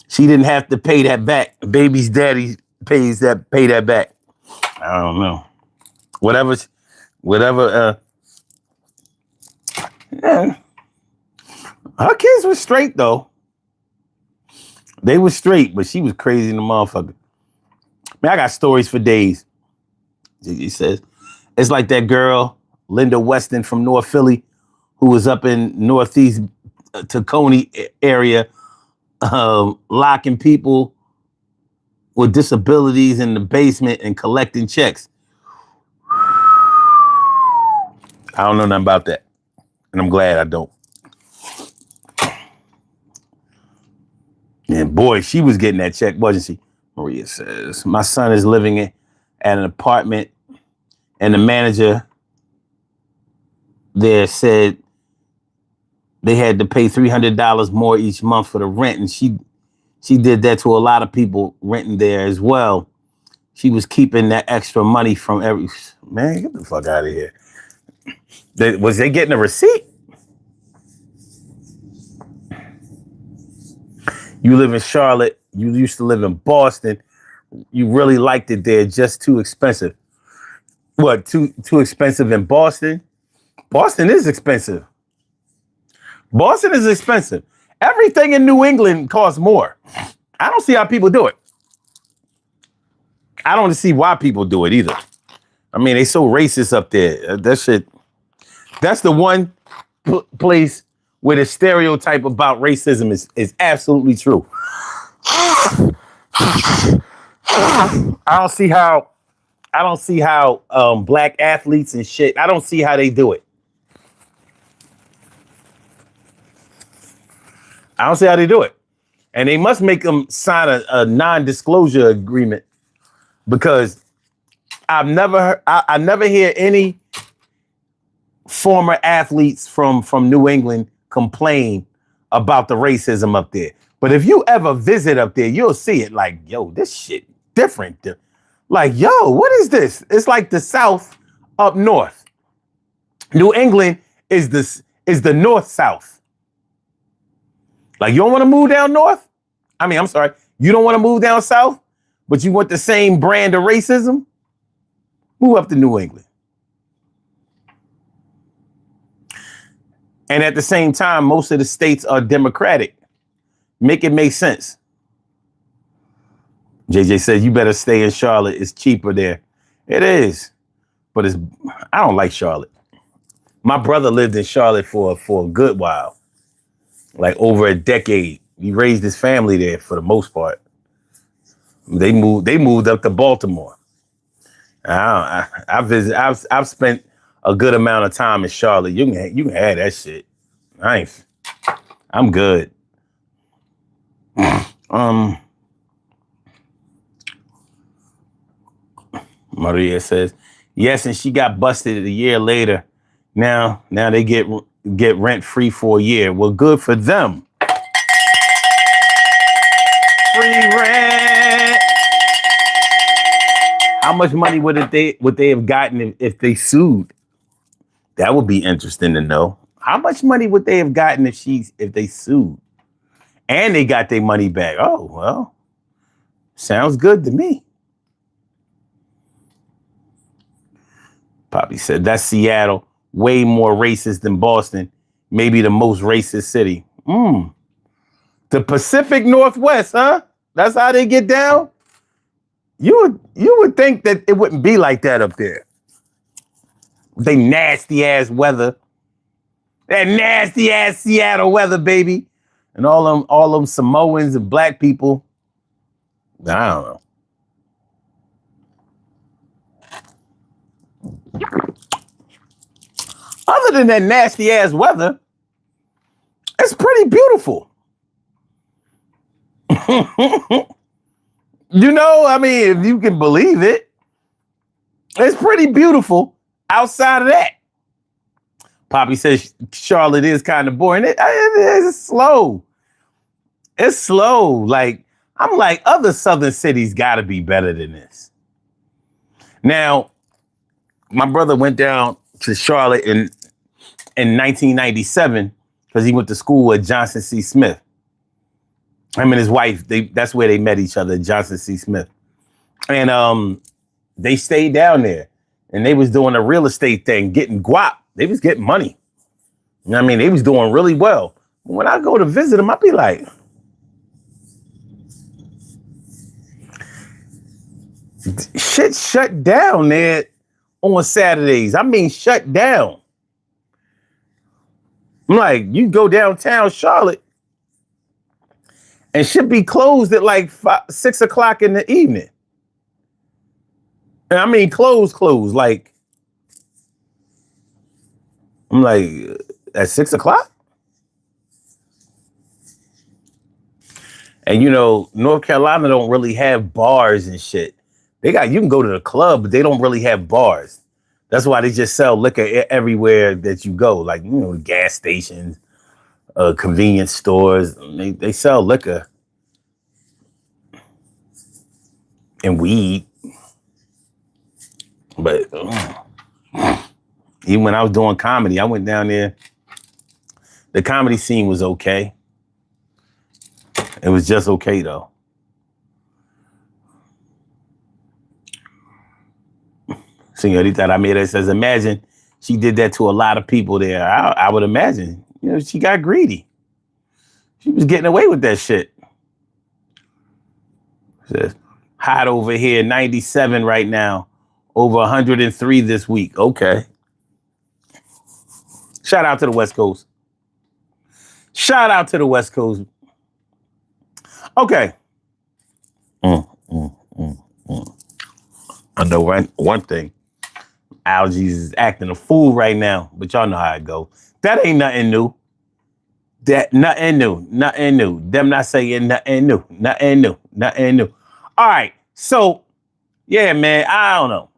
Speaker 2: she didn't have to pay that back. Baby's daddy pay that back. I don't know. Whatever. Yeah. Her kids were straight though. They were straight, but she was crazy in the motherfucker. Man, I got stories for days. He says it's like that girl Linda Weston from North Philly, who was up in Northeast Tacony area, locking people with disabilities in the basement and collecting checks. I don't know nothing about that, and I'm glad I don't. And boy, she was getting that check, wasn't she? Maria says, my son is living at an apartment and the manager there said they had to pay $300 more each month for the rent, and she did that to a lot of people renting there as well. She was keeping that extra money from every man. Get the fuck out of here. Was they getting a receipt? You live in Charlotte. You used to live in Boston. You really liked it there. Just too expensive. What? Too expensive in Boston? Boston is expensive. Boston is expensive. Everything in New England costs more. I don't see how people do it. I don't see why people do it either. I mean, they so racist up there. That shit. That's the one place where the stereotype about racism is absolutely true. I don't see how black athletes and shit. I don't see how they do it. I don't see how they do it. And they must make them sign a non-disclosure agreement, because I never hear any former athletes from New England complain about the racism up there. But if you ever visit up there, you'll see it like, yo, this shit different. Like, yo, what is this? It's like the South up north. New England is the north south. Like, you don't want to move down north? I mean, I'm sorry. You don't want to move down south, but you want the same brand of racism? Move up to New England. And at the same time, most of the states are Democratic. Make it make sense. JJ says, you better stay in Charlotte. It's cheaper there. It is. But I don't like Charlotte. My brother lived in Charlotte for a good while. Like over a decade. He raised his family there for the most part. They moved up to Baltimore. I've spent a good amount of time in Charlotte. You can have that shit. I'm good. Maria says, yes, and she got busted a year later. Now they get rent free for a year. Well, good for them. Free rent. How much money would they have gotten if they sued? That would be interesting to know. How much money would they have gotten if they sued? And they got their money back. Oh, well, sounds good to me. Poppy said, that's Seattle. Way more racist than Boston. Maybe the most racist city. The Pacific Northwest, huh? That's how they get down? You would think that it wouldn't be like that up there. They nasty ass weather. That nasty ass Seattle weather, baby. And all them Samoans and black people. I don't know. Other than that nasty ass weather, it's pretty beautiful. You know, I mean, if you can believe it, it's pretty beautiful outside of that. Poppy says Charlotte is kind of boring. It's slow. It's slow. Like, I'm like, other southern cities got to be better than this. Now, my brother went down to Charlotte in 1997 because he went to school at Johnson C. Smith. Him and his wife, that's where they met each other, Johnson C. Smith. And they stayed down there and they was doing a real estate thing, getting guap. They was getting money. You know what I mean? They was doing really well. When I go to visit them, I be like, shit shut down there on Saturdays. I mean, shut down. I'm like, you go downtown Charlotte and should be closed at like 6 o'clock in the evening. And I mean, closed. Like, I'm like, at 6 o'clock? And you know, North Carolina don't really have bars and shit. You can go to the club, but they don't really have bars. That's why they just sell liquor everywhere that you go, like, you know, gas stations, convenience stores. They sell liquor and weed. But even when I was doing comedy, I went down there. The comedy scene was okay. It was just okay, though. Señorita Ramirez says, imagine she did that to a lot of people there. I would imagine. You know, she got greedy. She was getting away with that shit. Says, hot over here, 97 right now. Over 103 this week. Okay. Shout out to the West Coast. Shout out to the West Coast. Okay. I know one thing. Algies is acting a fool right now, but y'all know how it go. That ain't nothing new. Nothing new. Them not saying nothing new. All right. So, yeah, man, I don't know.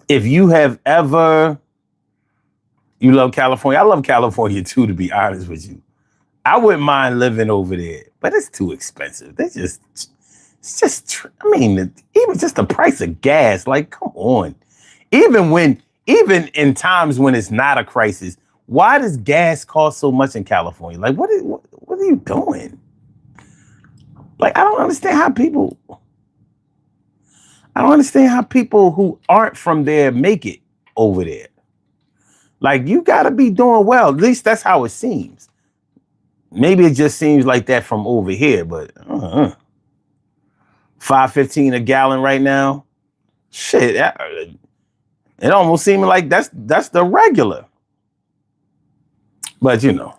Speaker 2: If you have ever, you love California. I love California too, to be honest with you. I wouldn't mind living over there, but it's too expensive. Even just the price of gas, like, come on. Even in times when it's not a crisis, why does gas cost so much in California? Like, what are you doing? Like, I don't understand how people who aren't from there make it over there. Like, you gotta be doing well. At least that's how it seems. Maybe it just seems like that from over here, but $5.15 a gallon right now. Shit, it almost seems like that's the regular. But you know,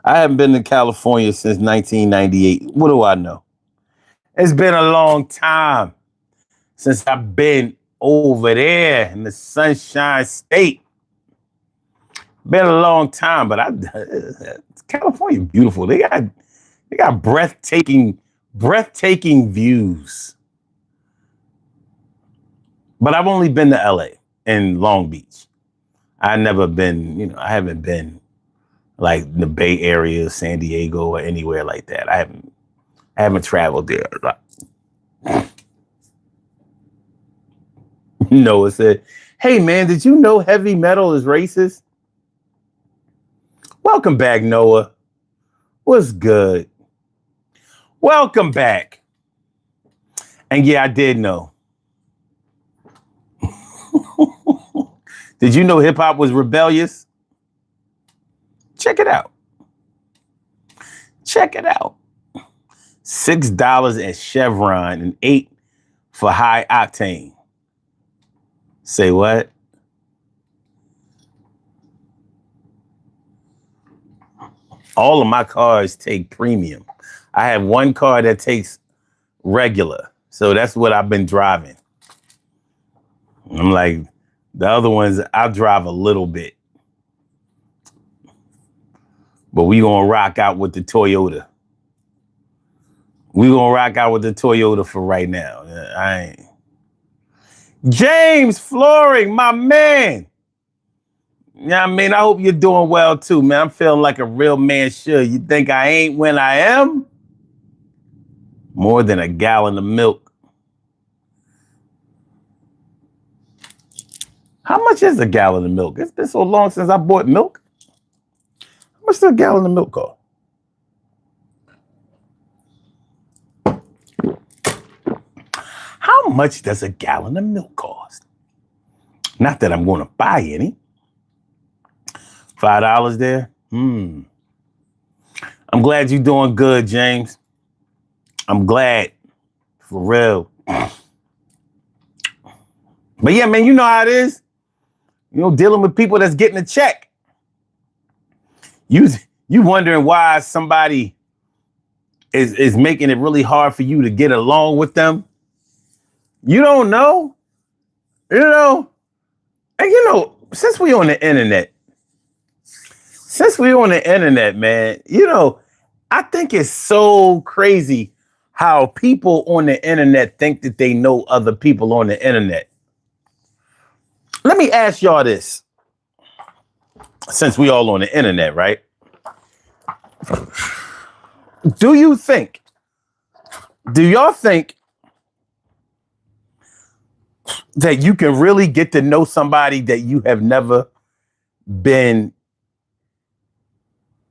Speaker 2: I haven't been to California since 1998. What do I know? It's been a long time since I've been over there in the Sunshine State. Been a long time, but California beautiful. They got breathtaking views. But I've only been to LA and Long Beach. I haven't been like the Bay Area, San Diego, or anywhere like that. I haven't traveled there. Noah said, hey man, did you know heavy metal is racist? Welcome back, Noah. What's good? Welcome back. And yeah, I did know. Did you know hip hop was rebellious? Check it out. $6 at Chevron and $8 for high octane. Say what? All of my cars take premium. I have one car that takes regular. So that's what I've been driving. I'm like, the other ones, I'll drive a little bit. But we gonna rock out with the Toyota. For right now. James Flooring, my man. Yeah, I mean, I hope you're doing well too, man. I'm feeling like a real man should. You think I ain't when I am? More than a gallon of milk. How much is a gallon of milk? It's been so long since I bought milk. How much does a gallon of milk cost? How much does a gallon of milk cost? Not that I'm going to buy any. $5 there? I'm glad you're doing good, James. I'm glad. For real. But yeah, man, you know how it is. You know, dealing with people that's getting a check. You wondering why somebody is making it really hard for you to get along with them. You don't know. You know. And you know, since we on the internet, man, you know, I think it's so crazy how people on the internet think that they know other people on the internet. Let me ask y'all this. Since we all on the internet, right? Do y'all think that you can really get to know somebody that you have never been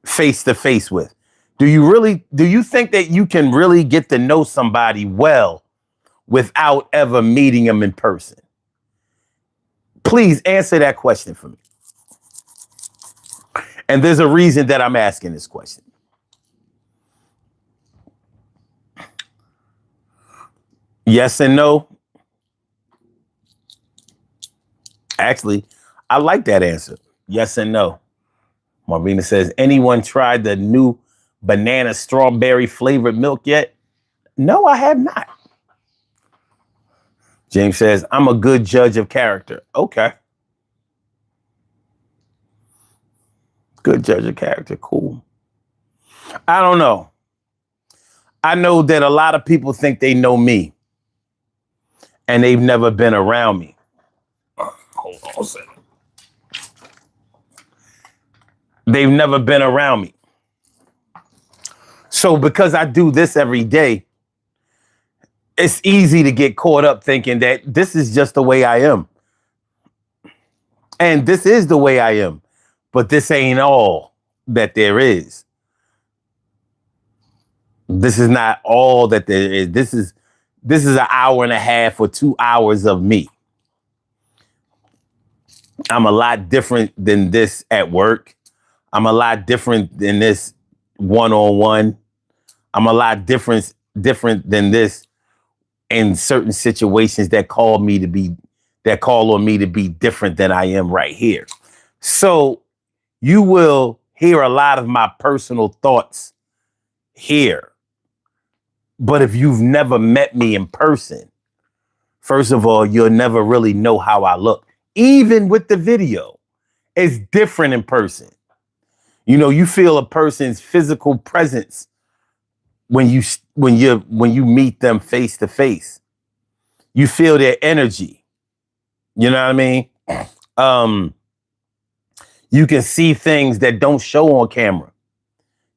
Speaker 2: face to face with? Do you think that you can really get to know somebody well without ever meeting them in person? Please answer that question for me. And there's a reason that I'm asking this question. Yes and no. Actually, I like that answer. Yes and no. Marvina says, anyone tried the new banana strawberry flavored milk yet? No, I have not. James says, I'm a good judge of character. Okay. Good judge of character. Cool. I don't know. I know that a lot of people think they know me and they've never been around me. Hold on a second. They've never been around me. So because I do this every day, it's easy to get caught up thinking that this is just the way I am. And this is the way I am. But this ain't all that there is. This is not all that there is. This is an hour and a half or 2 hours of me. I'm a lot different than this at work. I'm a lot different than this one-on-one. I'm a lot different than this in certain situations that call on me to be different than I am right here. So you will hear a lot of my personal thoughts here. But if you've never met me in person, first of all, you'll never really know how I look. Even with the video, it's different in person. You know, you feel a person's physical presence when you meet them face to face. You feel their energy. You know what I mean? You can see things that don't show on camera.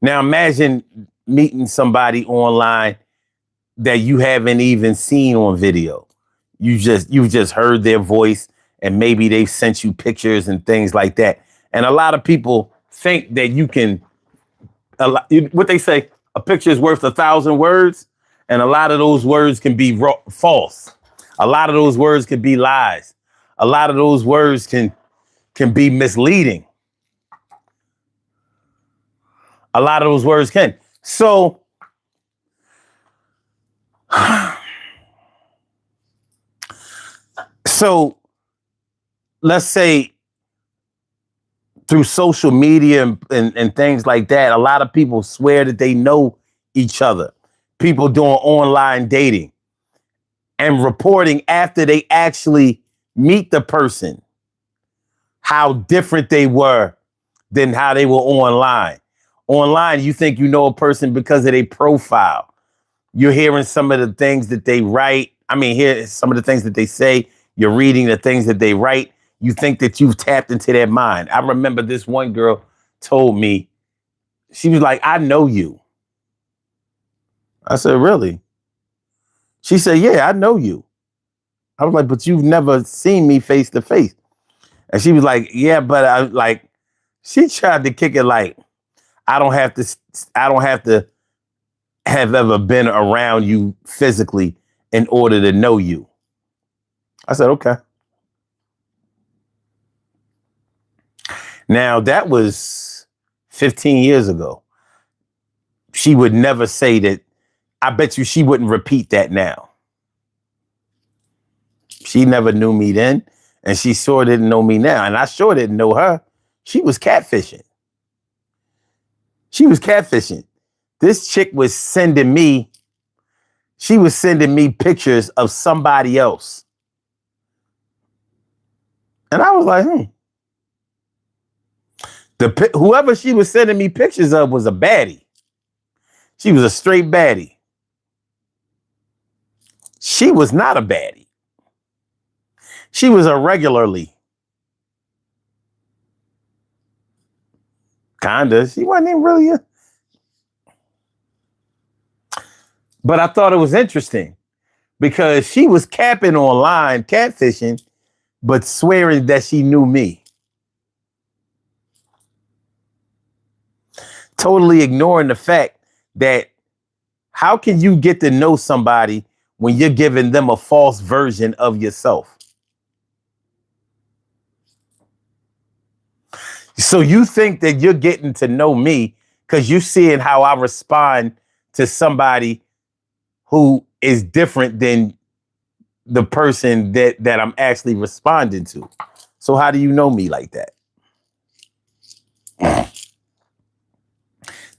Speaker 2: Now imagine meeting somebody online that you haven't even seen on video. You've just heard their voice and maybe they've sent you pictures and things like that. And a lot of people think that you can, what they say, a picture is worth 1,000 words. And a lot of those words can be false. A lot of those words can be lies. A lot of those words can be misleading. A lot of those words can. So let's say through social media and things like that, a lot of people swear that they know each other. People doing online dating and reporting after they actually meet the person how different they were than how they were online. Online, you think you know a person because of their profile. You're hearing some of the things that they write. I mean, hear some of the things that they say. You're reading the things that they write. You think that you've tapped into their mind. I remember this one girl told me, she was like, I know you. I said, really? She said, yeah, I know you. I was like, but you've never seen me face to face. And she was like, yeah, but she tried to kick it like, I don't have to have ever been around you physically in order to know you. I said, okay. Now, that was 15 years ago. She would never say that. I bet you she wouldn't repeat that now. She never knew me then, and she sure didn't know me now. And I sure didn't know her. She was catfishing. This chick was sending me pictures of somebody else. And I was like, whoever she was sending me pictures of was a baddie. She was a straight baddie. She was not a baddie. She was a regularly. Kinda. She wasn't even really a. But I thought it was interesting because she was capping online, catfishing, but swearing that she knew me. Totally ignoring the fact that how can you get to know somebody when you're giving them a false version of yourself? So you think that you're getting to know me because you're seeing how I respond to somebody who is different than the person that I'm actually responding to. So how do you know me like that?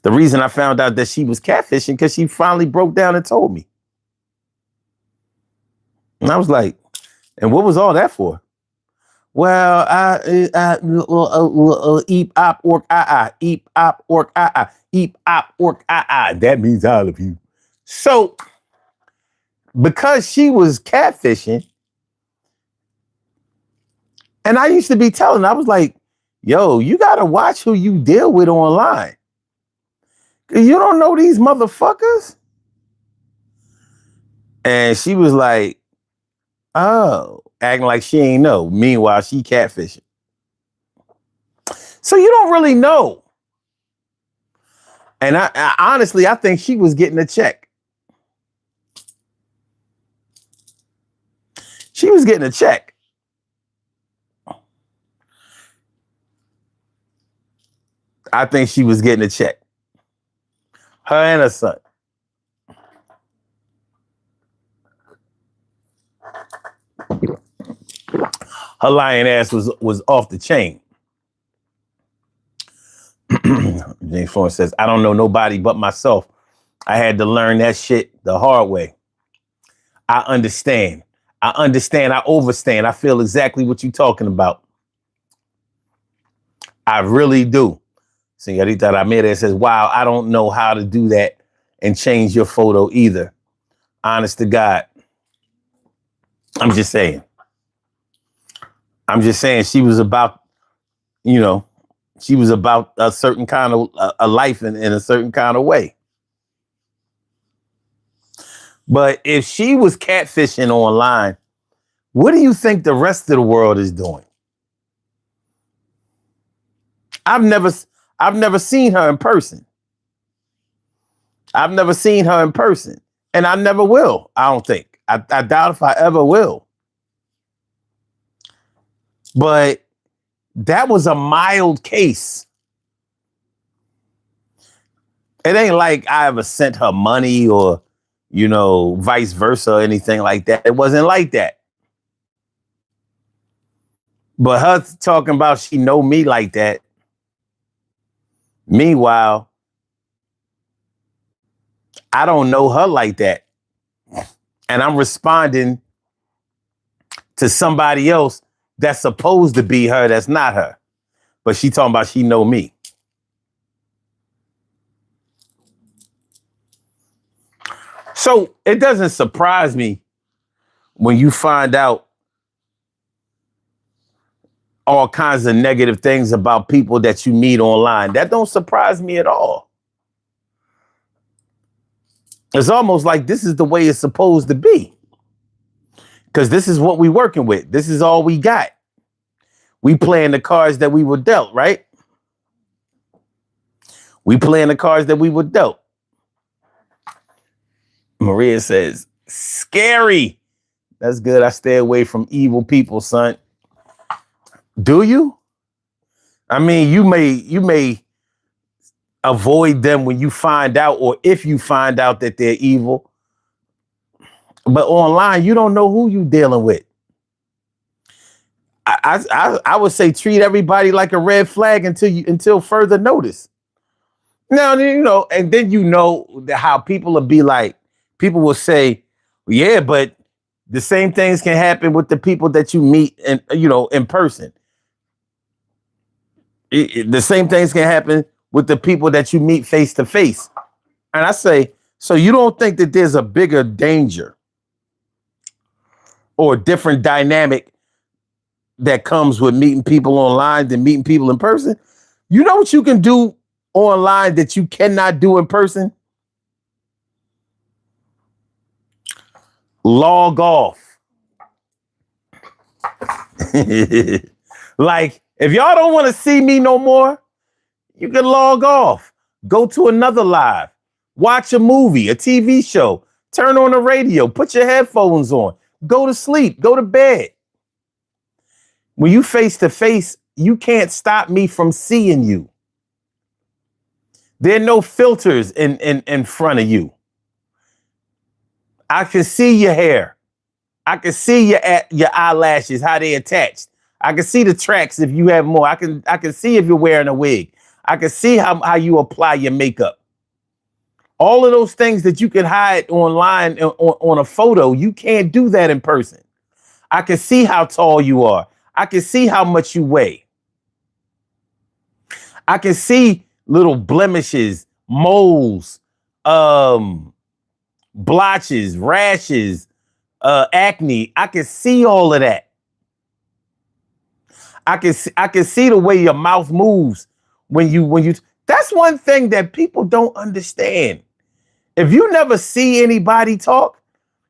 Speaker 2: The reason I found out that she was catfishing because she finally broke down and told me. And I was like, and what was all that for? Well, eep op ork eep op ork eep op ork that means I love you. So because she was catfishing, and I used to be telling, I was like, yo, you gotta watch who you deal with online. You don't know these motherfuckers. And she was like, oh, acting like she ain't know. Meanwhile, she catfishing. So you don't really know. And I honestly, I think she was getting a check. She was getting a check. I think she was getting a check. Her and her son. Her lying ass was off the chain. James Florence says, I don't know nobody but myself. I had to learn that shit the hard way. I understand. I overstand. I feel exactly what you're talking about. I really do. Señorita Ramirez says, wow, I don't know how to do that and change your photo either. Honest to God. I'm just saying she was about, she was about a certain kind of a life in a certain kind of way. But if she was catfishing online, what do you think the rest of the world is doing? I've never seen her in person. And I never will, I don't think. I doubt if I ever will. But that was a mild case. It ain't like I ever sent her money or, vice versa or anything like that. It wasn't like that. But her talking about she know me like that. Meanwhile, I don't know her like that. And I'm responding to somebody else that's supposed to be her, that's not her. But she talking about she know me. So it doesn't surprise me when you find out all kinds of negative things about people that you meet online. That don't surprise me at all. It's almost like this is the way it's supposed to be. Because this is what we working with. This is all we got. We playing the cards that we were dealt, right? We playing the cards that we were dealt. Maria says, scary. That's good. I stay away from evil people, son. Do you? I mean, you may avoid them when you find out, or if you find out that they're evil. But online, you don't know who you dealing with. I would say treat everybody like a red flag until further notice. Now, and then how people will be like, people will say, yeah, but the same things can happen with the people that you meet in person. The same things can happen with the people that you meet face to face. And I say, so you don't think that there's a bigger danger or a different dynamic that comes with meeting people online than meeting people in person. You know what you can do online that you cannot do in person? Log off. Like, if y'all don't want to see me no more, you can log off. Go to another live. Watch a movie, a TV show. Turn on the radio. Put your headphones on. Go to sleep. Go to bed. When you face to face, you can't stop me from seeing you. There are no filters in front of you. I can see your hair. I can see your eyelashes, how they attached. I can see the tracks if you have more. I can see if you're wearing a wig. I can see how you apply your makeup. All of those things that you can hide online on a photo, you can't do that in person. I can see how tall you are. I can see how much you weigh. I can see little blemishes, moles, blotches, rashes, acne. I can see all of that. I can see the way your mouth moves when you. That's one thing that people don't understand. If you never see anybody talk,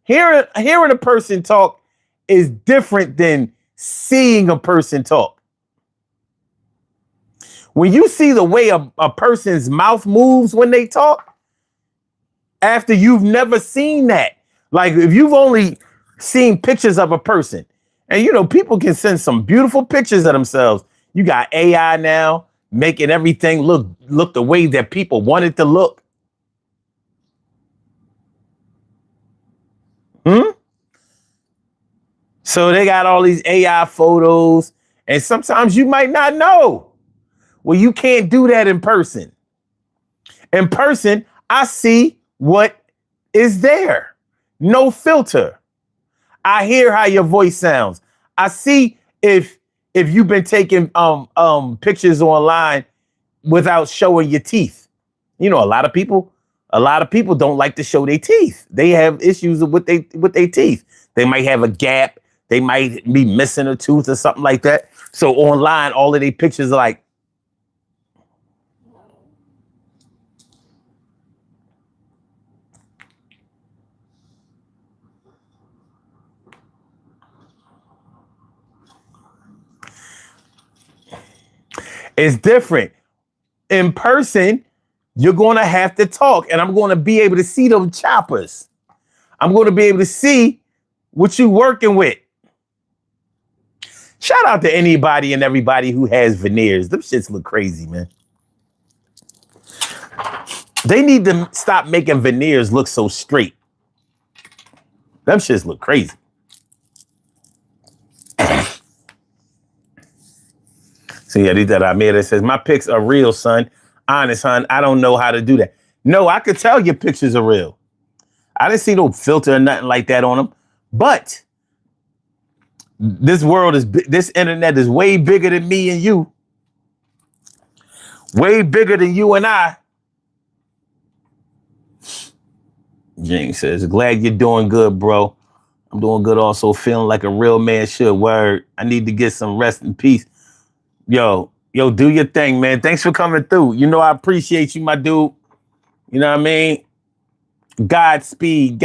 Speaker 2: hearing a person talk is different than seeing a person talk. When you see the way a person's mouth moves when they talk, after you've never seen that, like if you've only seen pictures of a person, and you know, people can send some beautiful pictures of themselves. You got AI now making everything look the way that people want it to look. So they got all these AI photos, and sometimes you might not know. Well, you can't do that in person. In person, I see what is there. No filter. I hear how your voice sounds. I see if you've been taking pictures online without showing your teeth. You know, a lot of people don't like to show their teeth. They have issues with their teeth. They might have a gap. They might be missing a tooth or something like that. So online, all of their pictures are like, it's different. In person, you're going to have to talk, and I'm going to be able to see those choppers. I'm going to be able to see what you're working with. Shout out to anybody and everybody who has veneers. Them shits look crazy, man. They need to stop making veneers look so straight. Them shits look crazy. Señorita Ramirez says, my pics are real, son. Honest, hon. I don't know how to do that. No, I could tell your pictures are real. I didn't see no filter or nothing like that on them. But this internet is way bigger than me and you. Way bigger than you and I. James says, glad you're doing good, bro. I'm doing good also, feeling like a real man should. Word. I need to get some rest and peace. Yo, do your thing, man. Thanks for coming through. You know, I appreciate you, my dude. You know what I mean? Godspeed.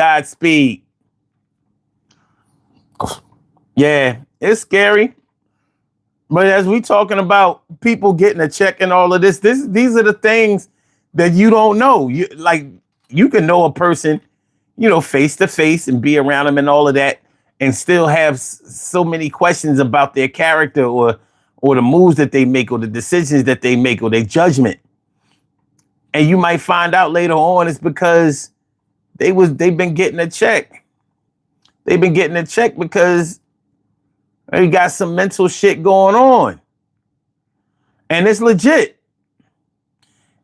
Speaker 2: Yeah, it's scary. But as we talking about people getting a check and all of this, these are the things that you don't know. You can know a person, you know, face to face and be around them and all of that, and still have so many questions about their character or the moves that they make or the decisions that they make or their judgment. And you might find out later on it's because they've been getting a check. They've been getting a check because they got some mental shit going on. And it's legit.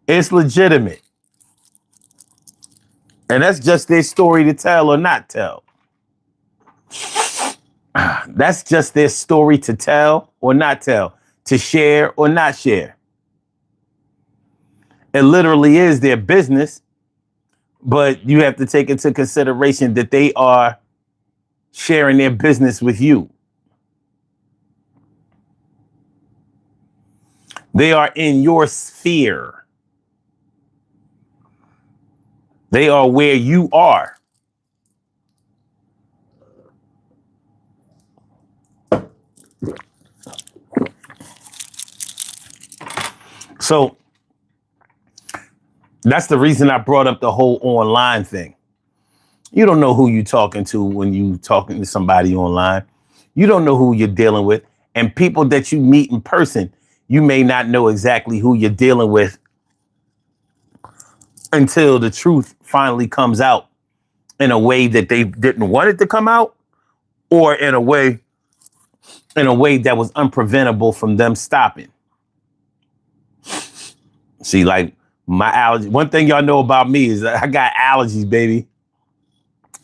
Speaker 2: It's legitimate. And that's just their story to tell or not tell. That's just their story to tell or not tell, to share or not share. It literally is their business, but you have to take into consideration that they are sharing their business with you. They are in your sphere. They are where you are. So that's the reason I brought up the whole online thing. You don't know who you're talking to when you talking to somebody online. You don't know who you're dealing with. And people that you meet in person, you may not know exactly who you're dealing with until the truth finally comes out in a way that they didn't want it to come out, or in a way that was unpreventable from them stopping. See, like my allergy. One thing y'all know about me is that I got allergies, baby.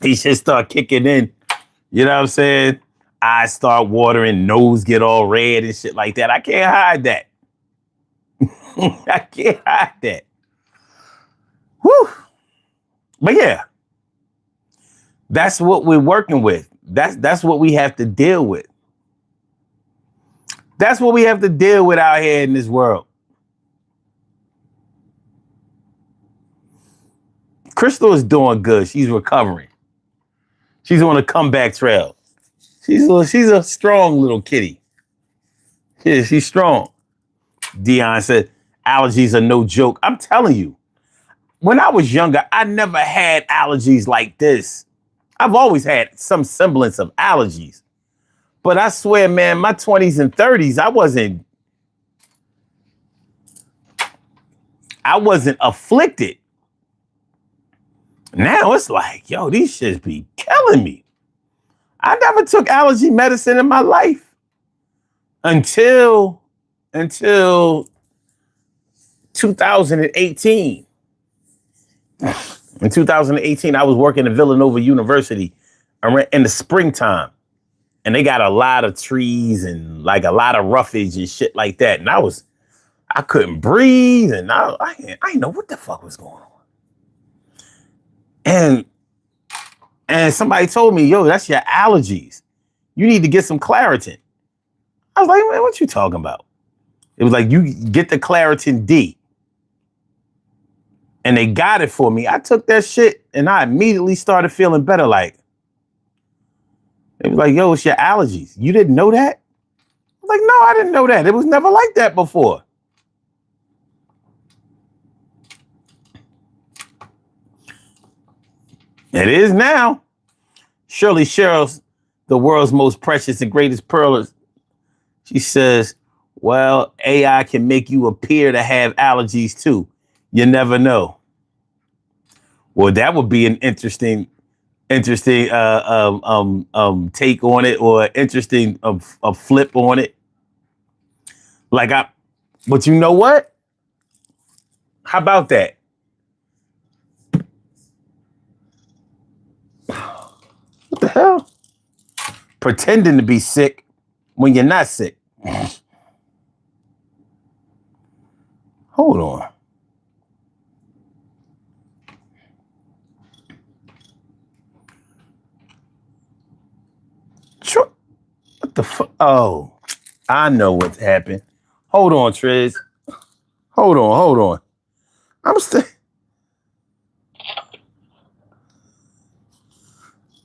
Speaker 2: He should start kicking in. You know what I'm saying? Eyes start watering, nose get all red and shit like that. I can't hide that. I can't hide that. Whew. But yeah, that's what we're working with. That's what we have to deal with. That's what we have to deal with out here in this world. Crystal is doing good. She's recovering. She's on a comeback trail. She's a strong little kitty. Yeah, she's strong. Dion said, allergies are no joke. I'm telling you, when I was younger, I never had allergies like this. I've always had some semblance of allergies. But I swear, man, my 20s and 30s, I wasn't afflicted. Now it's like, yo, these shits be killing me. I never took allergy medicine in my life until 2018. In 2018, I was working at Villanova University in the springtime, and they got a lot of trees and like a lot of roughage and shit like that. And I couldn't breathe, and I didn't know what the fuck was going on. And somebody told me, yo, that's your allergies. You need to get some Claritin. I was like, man, what you talking about? It was like, you get the Claritin D. And they got it for me. I took that shit and I immediately started feeling better. Like, it was like, yo, it's your allergies. You didn't know that? I was like, no, I didn't know that. It was never like that before. It is now. Shirley Cheryl's the world's most precious and greatest pearl. She says, well, AI can make you appear to have allergies too. You never know. Well, that would be an interesting take on it, or interesting a flip on it. But you know what? How about that? What the hell? Pretending to be sick when you're not sick. Hold on. What the fuck? Oh, I know what's happened. Hold on, Trez. Hold on. I'm still.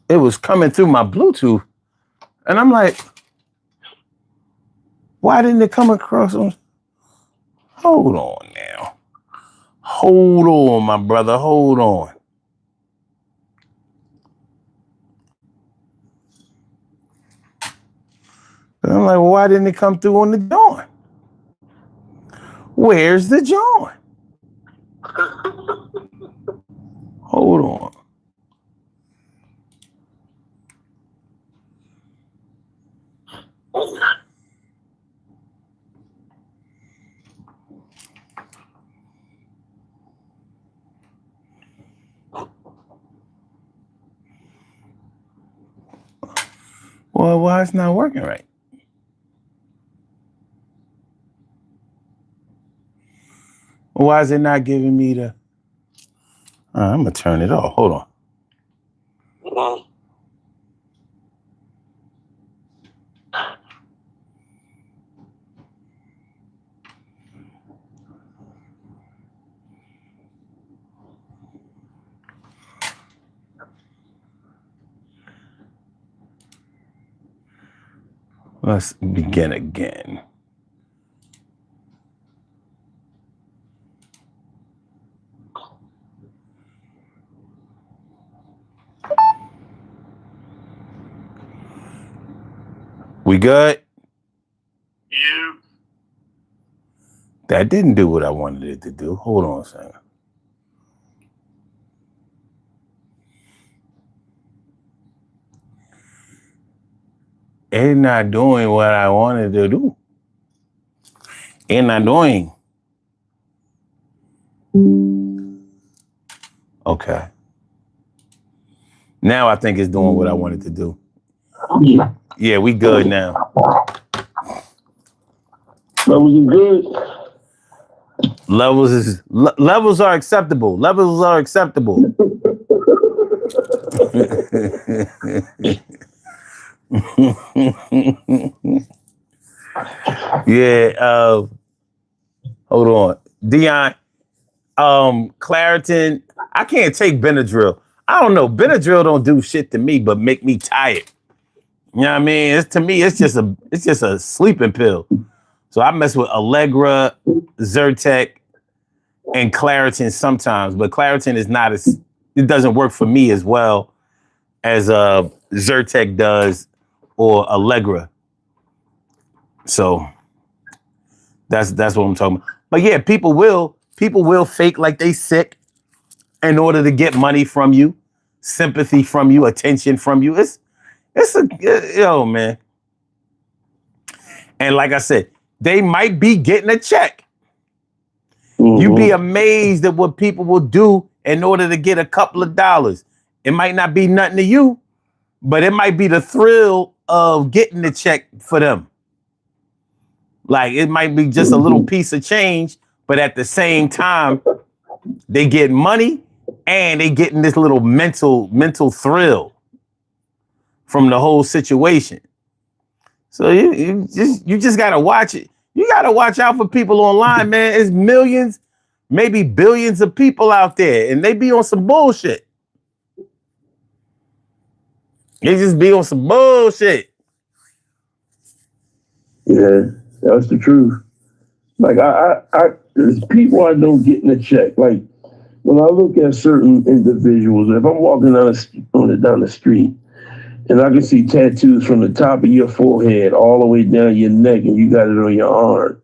Speaker 2: It was coming through my Bluetooth, and I'm like, why didn't it come across on? Hold on now. Hold on, my brother. Hold on. And I'm like, well, why didn't it come through on the joint? Where's the joint? Hold on. Well, why it's not working right? Why is it not giving me the? I'm gonna turn it off. Hold on. Let's begin again. We good?
Speaker 3: You.
Speaker 2: That didn't do what I wanted it to do. Hold on a second. It's not doing what I wanted to do. It's not doing. Okay. Now I think it's doing what I wanted to do. Yeah, we good now.
Speaker 3: Levels is good.
Speaker 2: Levels are acceptable. Levels are acceptable. Yeah. Hold on, Dion. Claritin. I can't take Benadryl. I don't know. Benadryl don't do shit to me, but make me tired. You know what I mean? To me, it's just a sleeping pill. So I mess with Allegra, Zyrtec, and Claritin sometimes, but Claritin is not it doesn't work for me as well as Zyrtec does or Allegra. So that's what I'm talking about. But yeah, people will fake like they sick in order to get money from you, sympathy from you, attention from you. Yo, man. And like I said, they might be getting a check. Mm-hmm. You'd be amazed at what people will do in order to get a couple of dollars. It might not be nothing to you, but it might be the thrill of getting the check for them. Like it might be just a little piece of change, but at the same time, they get money and they getting this little mental thrill from the whole situation. So you just gotta watch it. You gotta watch out for people online, man. It's millions, maybe billions of people out there, and they be on some bullshit. They just be on some bullshit.
Speaker 3: Yeah, that's the truth. Like there's people I know getting a check. Like when I look at certain individuals, if I'm walking down the street, and I can see tattoos from the top of your forehead all the way down your neck, and you got it on your arm.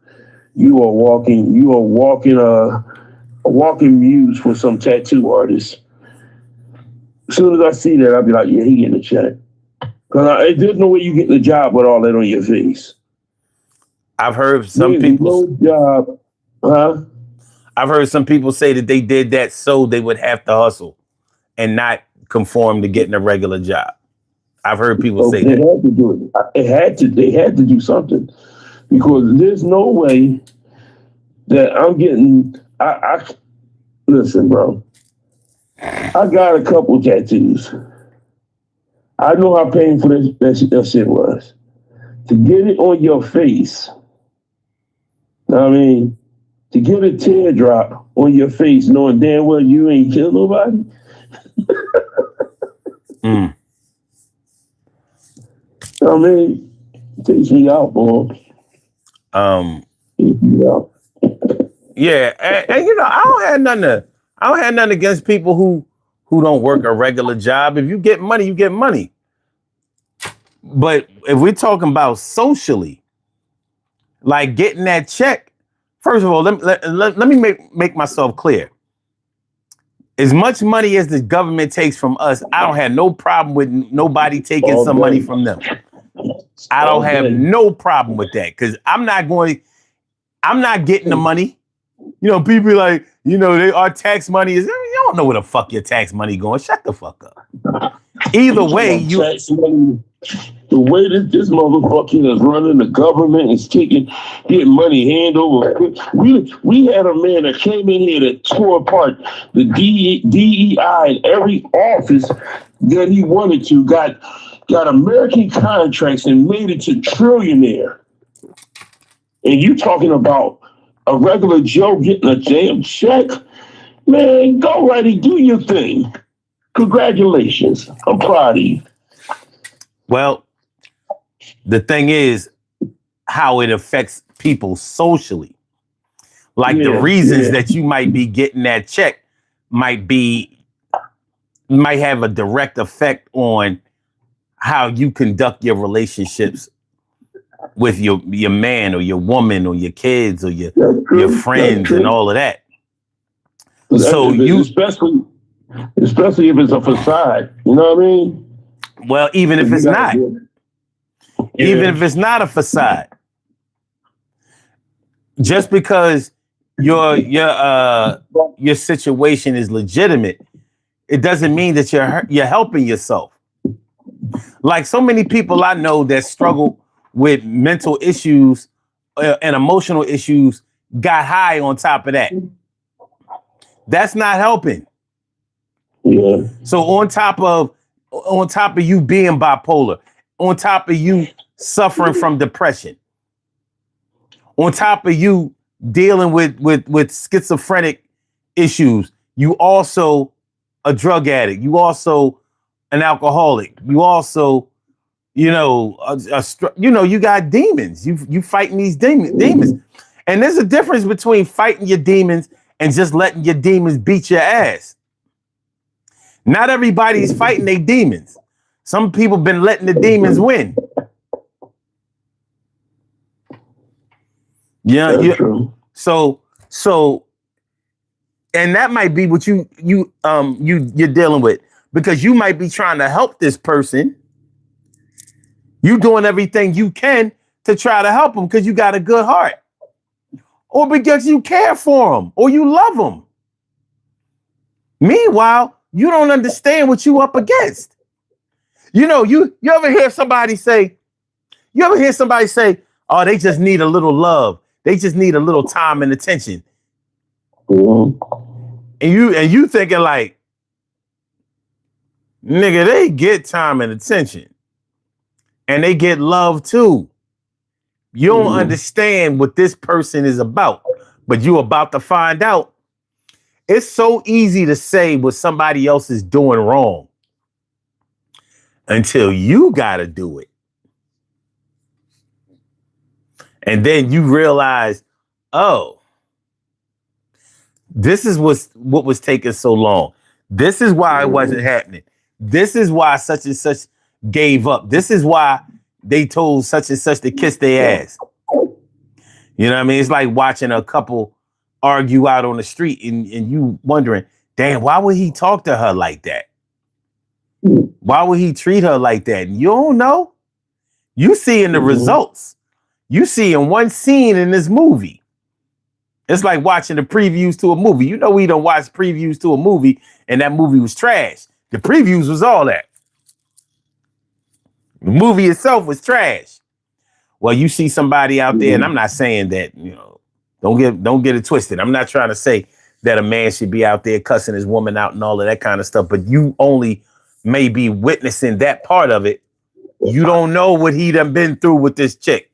Speaker 3: You are walking a walking muse for some tattoo artist. As soon as I see that, I'll be like, yeah, he getting a check. Because there's no way you get the job with all that on your face.
Speaker 2: I've heard some people.
Speaker 3: No job, huh?
Speaker 2: I've heard some people say that they did that so they would have to hustle and not conform to getting a regular job. I've heard people say
Speaker 3: they
Speaker 2: that.
Speaker 3: Had to do it. They had to do something because there's no way that I'm getting. I listen, bro. I got a couple tattoos. I know how painful that shit was. To get it on your face, I mean, to get a teardrop on your face, knowing damn well you ain't killed nobody. I mean, it takes me out, boy. Takes me out.
Speaker 2: Yeah, and you know, I don't have nothing against people who don't work a regular job. If you get money, you get money. But if we're talking about socially, like getting that check, first of all, let me make myself clear. As much money as the government takes from us, I don't have no problem with nobody taking some money from them. I don't have no problem with that because I'm not getting the money. You know, people like, you know, our tax money is, you don't know where the fuck your tax money going. Shut the fuck up. Either way,
Speaker 3: the way that this motherfucker is running the government is getting money hand over. We had a man that came in here that tore apart the DEI in every office that he wanted to, got American contracts and made it to trillionaire. And you talking about a regular Joe getting a damn check? Man, go right and do your thing. Congratulations. I'm proud of you.
Speaker 2: Well, the thing is, how it affects people socially. Like the reasons that you might be getting that check might have a direct effect on how you conduct your relationships with your man or your woman or your kids or your friends and all of that. So
Speaker 3: especially if it's a facade, you know what I mean?
Speaker 2: Well, even if it's not, even if it's not a facade, just because your situation is legitimate, it doesn't mean that you're helping yourself. Like so many people I know that struggle with mental issues and emotional issues got high on top of that. That's not helping.
Speaker 3: Yeah.
Speaker 2: So on top of you being bipolar, on top of you suffering from depression, on top of you dealing with schizophrenic issues, you also a drug addict, you also an alcoholic, you also, you got demons. You fighting these demons. And there's a difference between fighting your demons and just letting your demons beat your ass. Not everybody's fighting their demons. Some people been letting the demons win. Yeah. So, and that might be what you're dealing with, because you might be trying to help this person. You doing everything you can to try to help them because you got a good heart, or because you care for them, or you love them. Meanwhile, you don't understand what you up against. You ever hear somebody say, oh, they just need a little love. They just need a little time and attention.
Speaker 3: Mm-hmm.
Speaker 2: And you thinking like, nigga, they get time and attention. And they get love too. You don't understand what this person is about, but you about to find out. It's so easy to say what somebody else is doing wrong until you got to do it. And then you realize, oh, this is what was taking so long. This is why it wasn't happening. This is why such and such gave up. This is why they told such and such to kiss their ass. You know what I mean? It's like watching a couple argue out on the street and you wondering, damn, why would he talk to her like that? Why would he treat her like that? And you don't know. You see in the results. You see in one scene in this movie. It's like watching the previews to a movie. You know, we don't watch previews to a movie and that movie was trash. The previews was all that. The movie itself was trash. Well, you see somebody out there, and I'm not saying that, don't get it twisted. I'm not trying to say that a man should be out there cussing his woman out and all of that kind of stuff, but you only may be witnessing that part of it. You don't know what he done been through with this chick.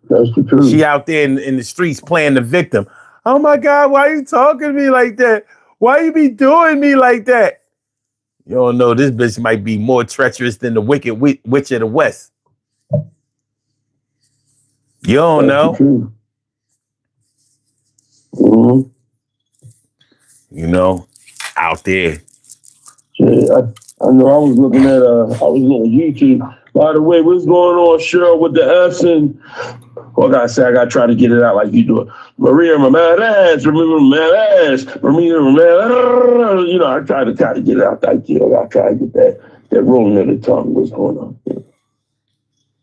Speaker 3: That's the truth.
Speaker 2: She out there in the streets playing the victim. Oh my God, why you talking to me like that? Why you be doing me like that? You don't know, this bitch might be more treacherous than the wicked witch of the West. You don't know. Out there.
Speaker 3: Yeah, I know I was looking at YouTube. By the way, what's going on, Cheryl, with the S? And I gotta try to get it out like you do it. Maria Ramirez, I try to get it out like you. I try to get that rolling of the tongue. What's going on?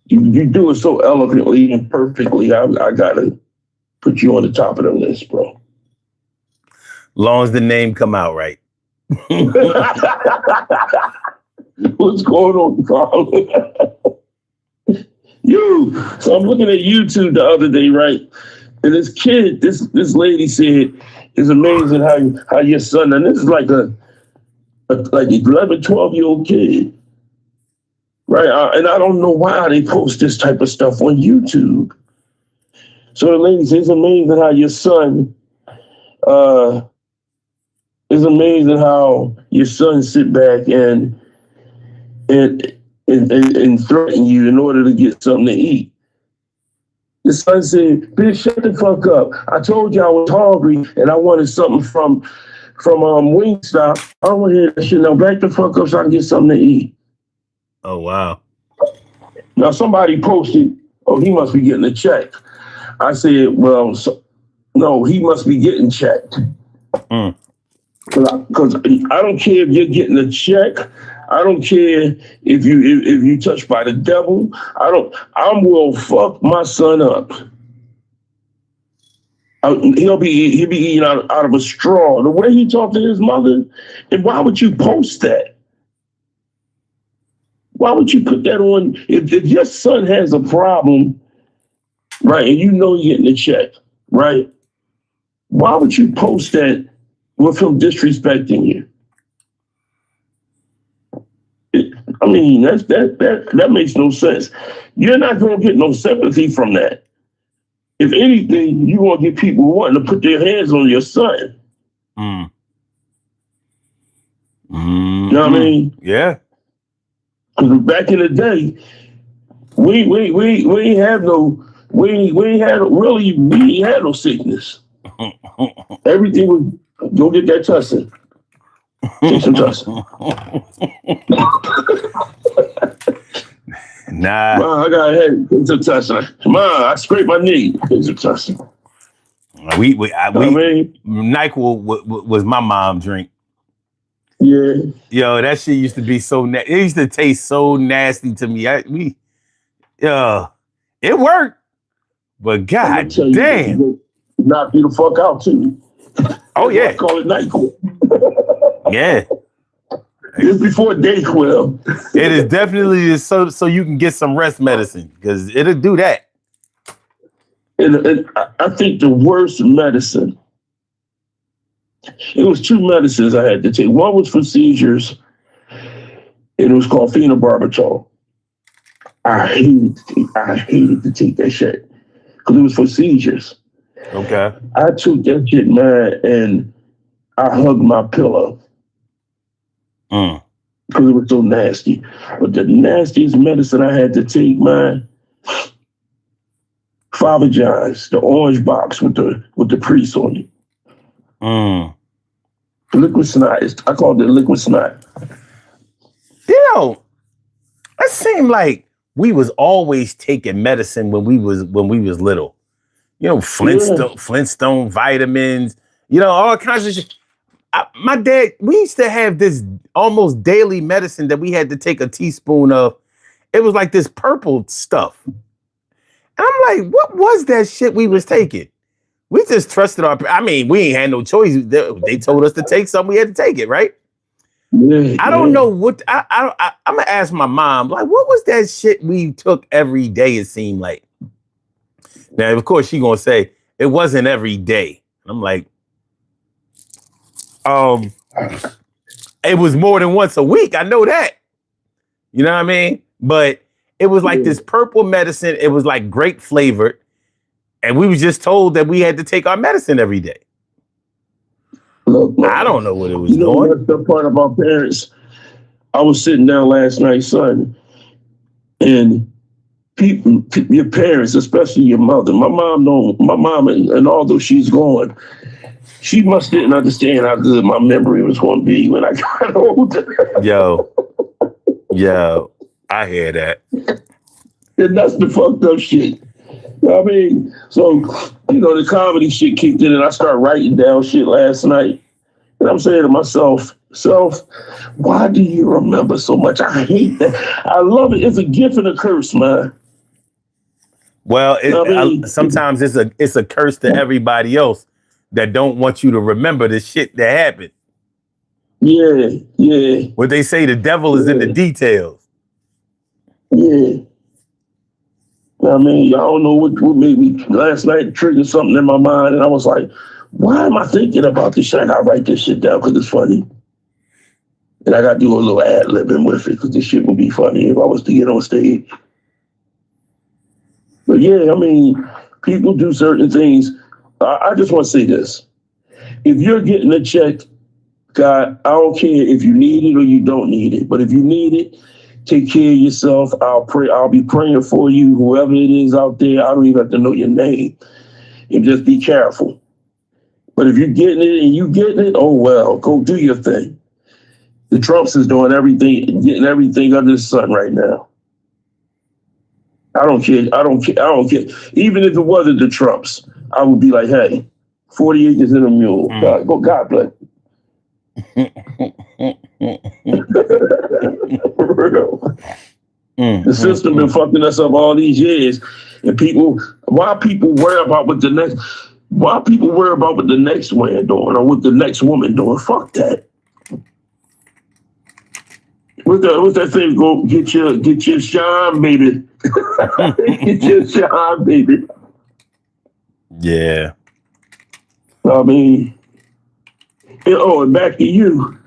Speaker 3: You do it so eloquently and perfectly. I gotta put you on the top of the list, bro.
Speaker 2: Long as the name come out right.
Speaker 3: What's going on, Carl? So I'm looking at YouTube the other day, right? And this kid, this lady said, it's amazing how your son, and this is like a 11, 12-year-old kid, right? And I don't know why they post this type of stuff on YouTube. So the lady says, it's amazing how your son, it's amazing how your son sit back and threaten you in order to get something to eat. The son said, "Bitch, shut the fuck up. I told you I was hungry and I wanted something from Wingstop. I don't want to hear that shit. Now back the fuck up so I can get something to eat."
Speaker 2: Oh wow.
Speaker 3: Now somebody posted, "Oh, he must be getting a check." I said, "Well, no, he must be getting checked." Because I don't care if you're getting a check. I don't care if you touched by the devil. I will fuck my son up. He'll be eating out of a straw. The way he talked to his mother, and why would you post that? Why would you put that on? If your son has a problem, right, and you know you're getting a check, right? Why would you post that with him disrespecting you? I mean, that makes no sense. You're not going to get no sympathy from that. If anything, you want to get people wanting to put their hands on your son.
Speaker 2: Mm.
Speaker 3: You know what I mean?
Speaker 2: Yeah.
Speaker 3: Because back in the day, we ain't had no sickness. Everything was go get that tussin. Take some tussin.
Speaker 2: Nah.
Speaker 3: Ma, I got a headache. Take some tussin. Ma, I scraped my knee. Take some tussin.
Speaker 2: NyQuil was my mom's drink.
Speaker 3: Yeah.
Speaker 2: Yo, that shit used to be so it used to taste so nasty to me. It worked, but god damn,
Speaker 3: knock you the fuck out too.
Speaker 2: Oh yeah,
Speaker 3: I call it NyQuil.
Speaker 2: Yeah,
Speaker 3: it's before Dayquil.
Speaker 2: It is definitely so you can get some rest medicine because it'll do that.
Speaker 3: And I think the worst medicine. It was two medicines I had to take. One was for seizures, and it was called phenobarbital. I hated to take that shit because it was for seizures.
Speaker 2: Okay.
Speaker 3: I took that shit, man, and I hugged my pillow because it was so nasty. But the nastiest medicine I had to take, man, Father John's, the orange box with the priest on it. Liquid snot. I called it liquid snot.
Speaker 2: You know, it seemed like we was always taking medicine when we was little. You know, Flintstone vitamins. You know, all kinds of shit. My dad, we used to have this almost daily medicine that we had to take a teaspoon of. It was like this purple stuff. And I'm like, what was that shit we was taking? We just trusted we ain't had no choice. They told us to take something, we had to take it, right?
Speaker 3: Yeah,
Speaker 2: I don't know what I'm gonna ask my mom, like, what was that shit we took every day? It seemed like. Now, of course, she gonna say it wasn't every day. I'm like, it was more than once a week. I know that. You know what I mean? But it was like this purple medicine. It was like grape flavored. And we was just told that we had to take our medicine every day.
Speaker 3: Look, man,
Speaker 2: I don't know what it was
Speaker 3: doing. That's the part of our parents. I was sitting down last night, son, and people, your parents, especially your mother. My mom, and although she's gone, she must didn't understand how good my memory was going to be when I got older. Yo,
Speaker 2: I hear that.
Speaker 3: And that's the fucked up shit. I mean, so, the comedy shit kicked in and I started writing down shit last night. And I'm saying to myself, why do you remember so much? I hate that. I love it. It's a gift and a curse, man.
Speaker 2: Well, sometimes it's a curse to everybody else that don't want you to remember the shit that happened.
Speaker 3: Yeah.
Speaker 2: What they say, the devil is in the details.
Speaker 3: Yeah. I mean, y'all don't know what made me last night trigger something in my mind, and I was like, why am I thinking about this shit? I gotta write this shit down because it's funny. And I gotta do a little ad-libbing with it because this shit would be funny if I was to get on stage. But yeah, I mean, people do certain things. I just want to say this. If you're getting a check, God, I don't care if you need it or you don't need it, but if you need it, Take care of yourself. I'll be praying for you, whoever it is out there. I don't even have to know your name. And just be careful. But if you're getting it, oh well, go do your thing. The Trumps is doing everything, getting everything under the sun right now. I don't care. Even if it wasn't the Trumps, I would be like, hey, 40 acres and a mule. God bless. For real. The system been fucking us up all these years, and why people worry about what the next man doing or what the next woman doing? Fuck that. What's that thing? Go get your shine, baby. Get your shine, baby.
Speaker 2: Yeah.
Speaker 3: I mean, and back to you.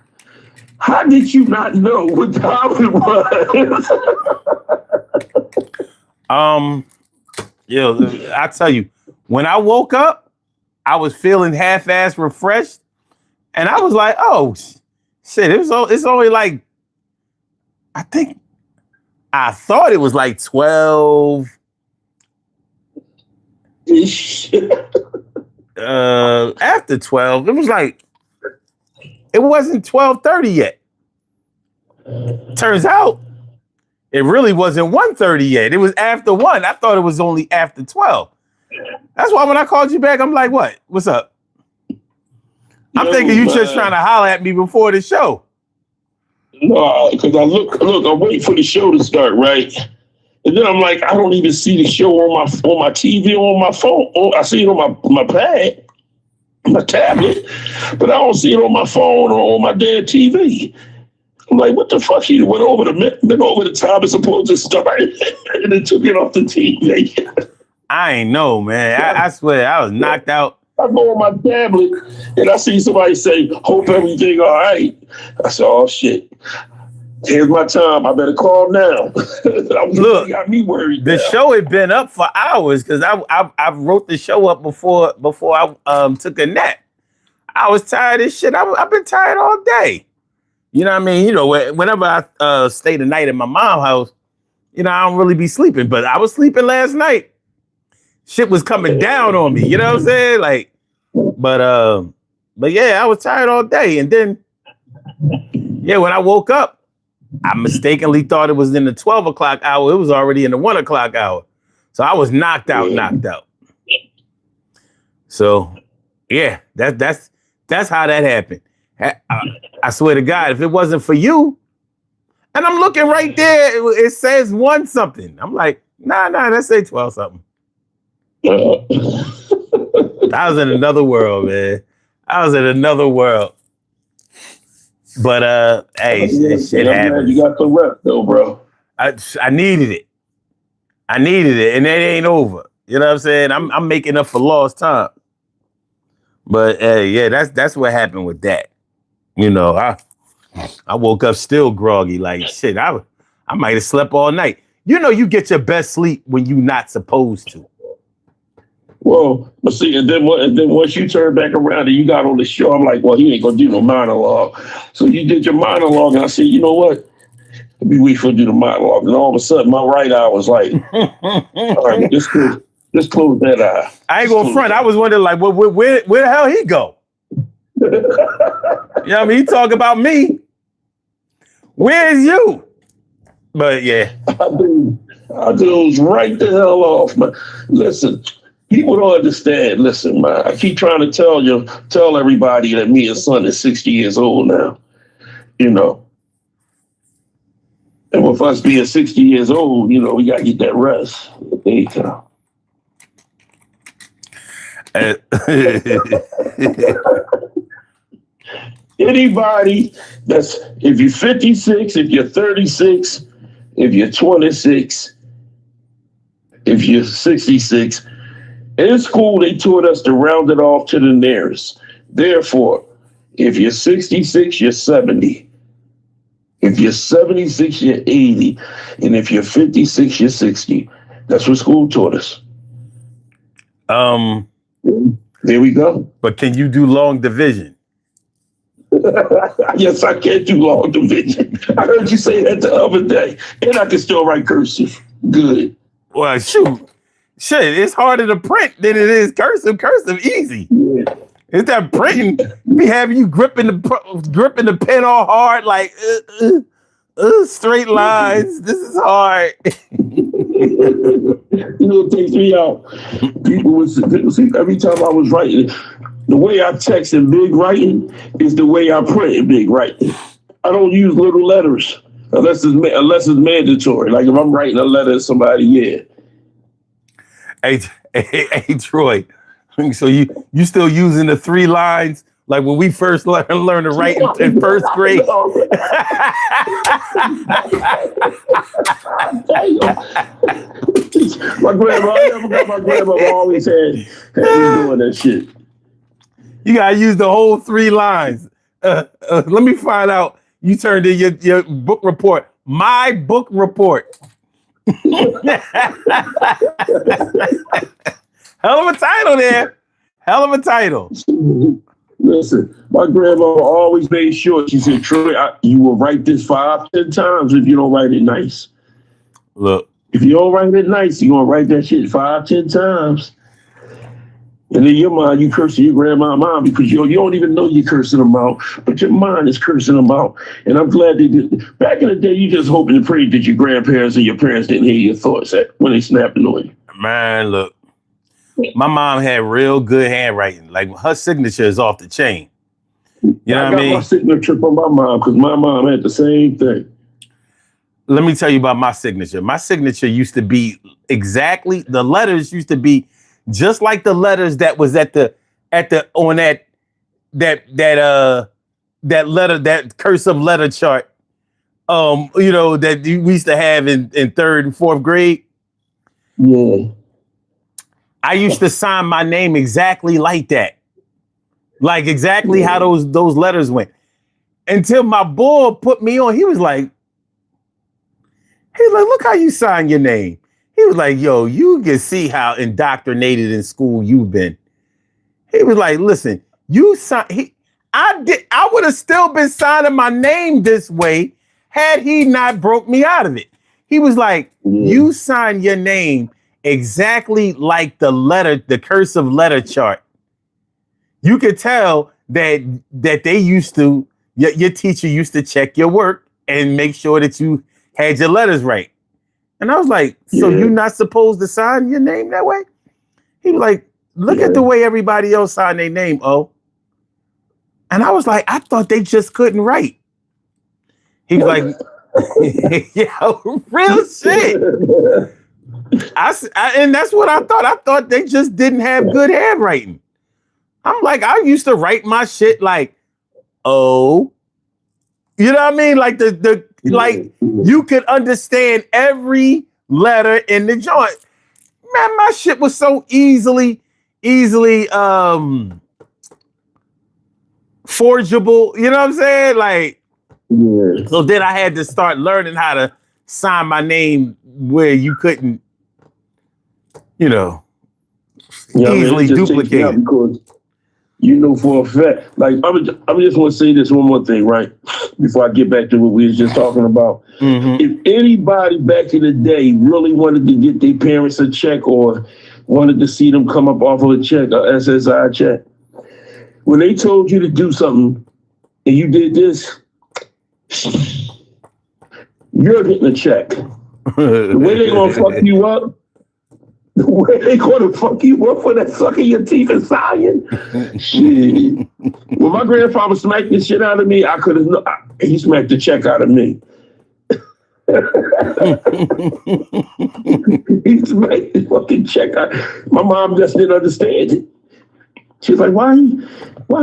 Speaker 3: How did you not know what time it was?
Speaker 2: I tell you, when I woke up, I was feeling half-assed refreshed, and I was like, "Oh, shit!" It's only like, I thought it was like 12. After 12, it was like, it wasn't 12:30 yet. Turns out, it really wasn't 1:30 yet. It was after 1. I thought it was only after 12. That's why when I called you back, I'm like, what? What's up? I'm thinking you just trying to holler at me before the show.
Speaker 3: No, because I wait for the show to start, right? And then I'm like, I don't even see the show on my TV or on my phone. I see it on my pad, my tablet, but I don't see it on my phone or on my damn TV. I'm like, what the fuck? You went over the time it's supposed to start, and then took it off the TV.
Speaker 2: I ain't know, man. I swear, I was knocked out.
Speaker 3: I go on my tablet and I see somebody say, "Hope everything all right." I said, "Oh shit, here's my time. I better call now."
Speaker 2: Look,
Speaker 3: got me worried.
Speaker 2: The show had been up for hours because I wrote the show up before I took a nap. I was tired as shit. I've been tired all day. You know what I mean? You know, whenever I stay the night at my mom's house, you know, I don't really be sleeping. But I was sleeping last night. Shit was coming down on me. You know what I'm saying? Like, but yeah, I was tired all day. And then, yeah, when I woke up, I mistakenly thought it was in the 12 o'clock hour. It was already in the 1 o'clock hour. So I was knocked out. So, yeah, that's how that happened. I swear to God, if it wasn't for you, and I'm looking right there, it says 1 something. I'm like, nah, that say 12 something. I was in another world, man. I was in another world. But hey, shit happens.
Speaker 3: You got the rep though, bro.
Speaker 2: I needed it. And it ain't over. You know what I'm saying? I'm making up for lost time. But yeah, that's what happened with that. You know, I woke up still groggy, like shit. I might have slept all night. You know, you get your best sleep when you're not supposed to.
Speaker 3: Well, but see, and then once you turn back around and you got on the show, I'm like, well, he ain't gonna do no monologue. So you did your monologue, and I said, you know what? Let me wait for you to do the monologue. And all of a sudden, my right eye was like, all right, just close that eye.
Speaker 2: I ain't going front. I was wondering, like, where the hell he go? You know what I mean? He talk about me. Where's you? But yeah.
Speaker 3: I dozed right the hell off, man. Listen. People don't understand. Listen, man, I keep trying to tell everybody that me and son is 60 years old now, you know. And with us being 60 years old, you know, we got to get that rest. There you go. Anybody if you're 56, if you're 36, if you're 26, if you're 66, in school, they taught us to round it off to the nearest. Therefore, if you're 66, you're 70. If you're 76, you're 80. And if you're 56, you're 60. That's what school taught us.
Speaker 2: There
Speaker 3: we go.
Speaker 2: But can you do long division?
Speaker 3: Yes, I can't do long division. I heard you say that the other day. And I can still write cursive. Good.
Speaker 2: Well, shoot. Shit, it's harder to print than it is cursive. Cursive, easy.
Speaker 3: Yeah.
Speaker 2: It's that printing be having you gripping the pen all hard, like straight lines. This is hard.
Speaker 3: It takes me out. People would see every time I was writing, the way I text in big writing is the way I print in big writing. I don't use little letters unless it's mandatory. Like if I'm writing a letter to somebody, yeah.
Speaker 2: Hey, Troy. So you still using the 3 lines like when we first learned to write in first grade?
Speaker 3: My grandma always had me doing that shit.
Speaker 2: You gotta use the whole 3 lines. Let me find out. You turned in your book report. My book report. Hell of a title there. Hell of a title.
Speaker 3: Listen, my grandma always made sure. She said, Troy, you will write this 5, 10 times if you don't write it nice.
Speaker 2: Look.
Speaker 3: If you don't write it nice, you're going to write that shit 5, 10 times. And in your mind, you cursing your grandma and mom because you don't even know you're cursing them out, but your mind is cursing them out. And I'm glad they did. Back in the day, you just hoping and prayed that your grandparents and your parents didn't hear your thoughts when they snapping on you.
Speaker 2: Man, look. My mom had real good handwriting. Like her signature is off the chain. You know what I mean?
Speaker 3: I got my signature from my mom because my mom had the same thing.
Speaker 2: Let me tell you about my signature. My signature used to be exactly, the letters used to be just like the letters that was on that letter, that cursive letter chart. That we used to have in 3rd and 4th grade.
Speaker 3: Yeah.
Speaker 2: I used to sign my name exactly like that. Like exactly how those letters went. Until my boy put me on, he was like, look how you sign your name. He was like, yo, you can see how indoctrinated in school you've been. He was like, listen, I would have still been signing my name this way had he not broke me out of it. He was like, you sign your name exactly like the cursive letter chart. You could tell that they used to, your teacher used to check your work and make sure that you had your letters right. And I was like, so you're not supposed to sign your name that way? He was like, look at the way everybody else signed their name, oh. And I was like, I thought they just couldn't write. He was like, yeah, real shit. And that's what I thought. I thought they just didn't have good handwriting. I'm like, I used to write my shit like, oh, you know what I mean? Like like you could understand every letter in the joint. Man, my shit was so easily forgeable. You know what I'm saying? Like, so then I had to start learning how to sign my name where you couldn't, easily duplicate it.
Speaker 3: Because you know for a fact, like I just want to say this one more thing, right? Before I get back to what we was just talking about.
Speaker 2: Mm-hmm.
Speaker 3: If anybody back in the day really wanted to get their parents a check or wanted to see them come up off of a check, a SSI check, when they told you to do something and you did this, you're getting a check. The way they're gonna fuck you up, the way they gonna fuck you up for that sucking your teeth and sighing. Shit. When my grandfather smacked the shit out of me, I could have. He smacked the check out of me. He smacked the fucking check out. My mom just didn't understand it. She was like, why are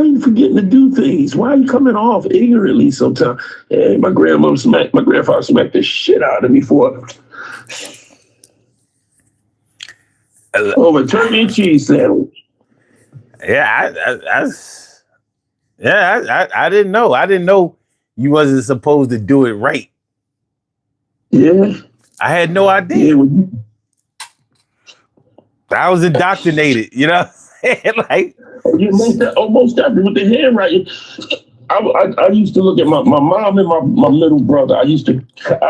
Speaker 3: you forgetting to do things? Why are you coming off ignorantly sometimes? And my grandfather smacked the shit out of me for a turkey and cheese sandwich.
Speaker 2: Yeah, I didn't know. I didn't know you wasn't supposed to do it right.
Speaker 3: Yeah.
Speaker 2: I had no idea.
Speaker 3: Yeah,
Speaker 2: I was indoctrinated, you know what I'm saying? Like,
Speaker 3: almost definitely with the handwriting. I used to look at my mom and my middle brother. I used to,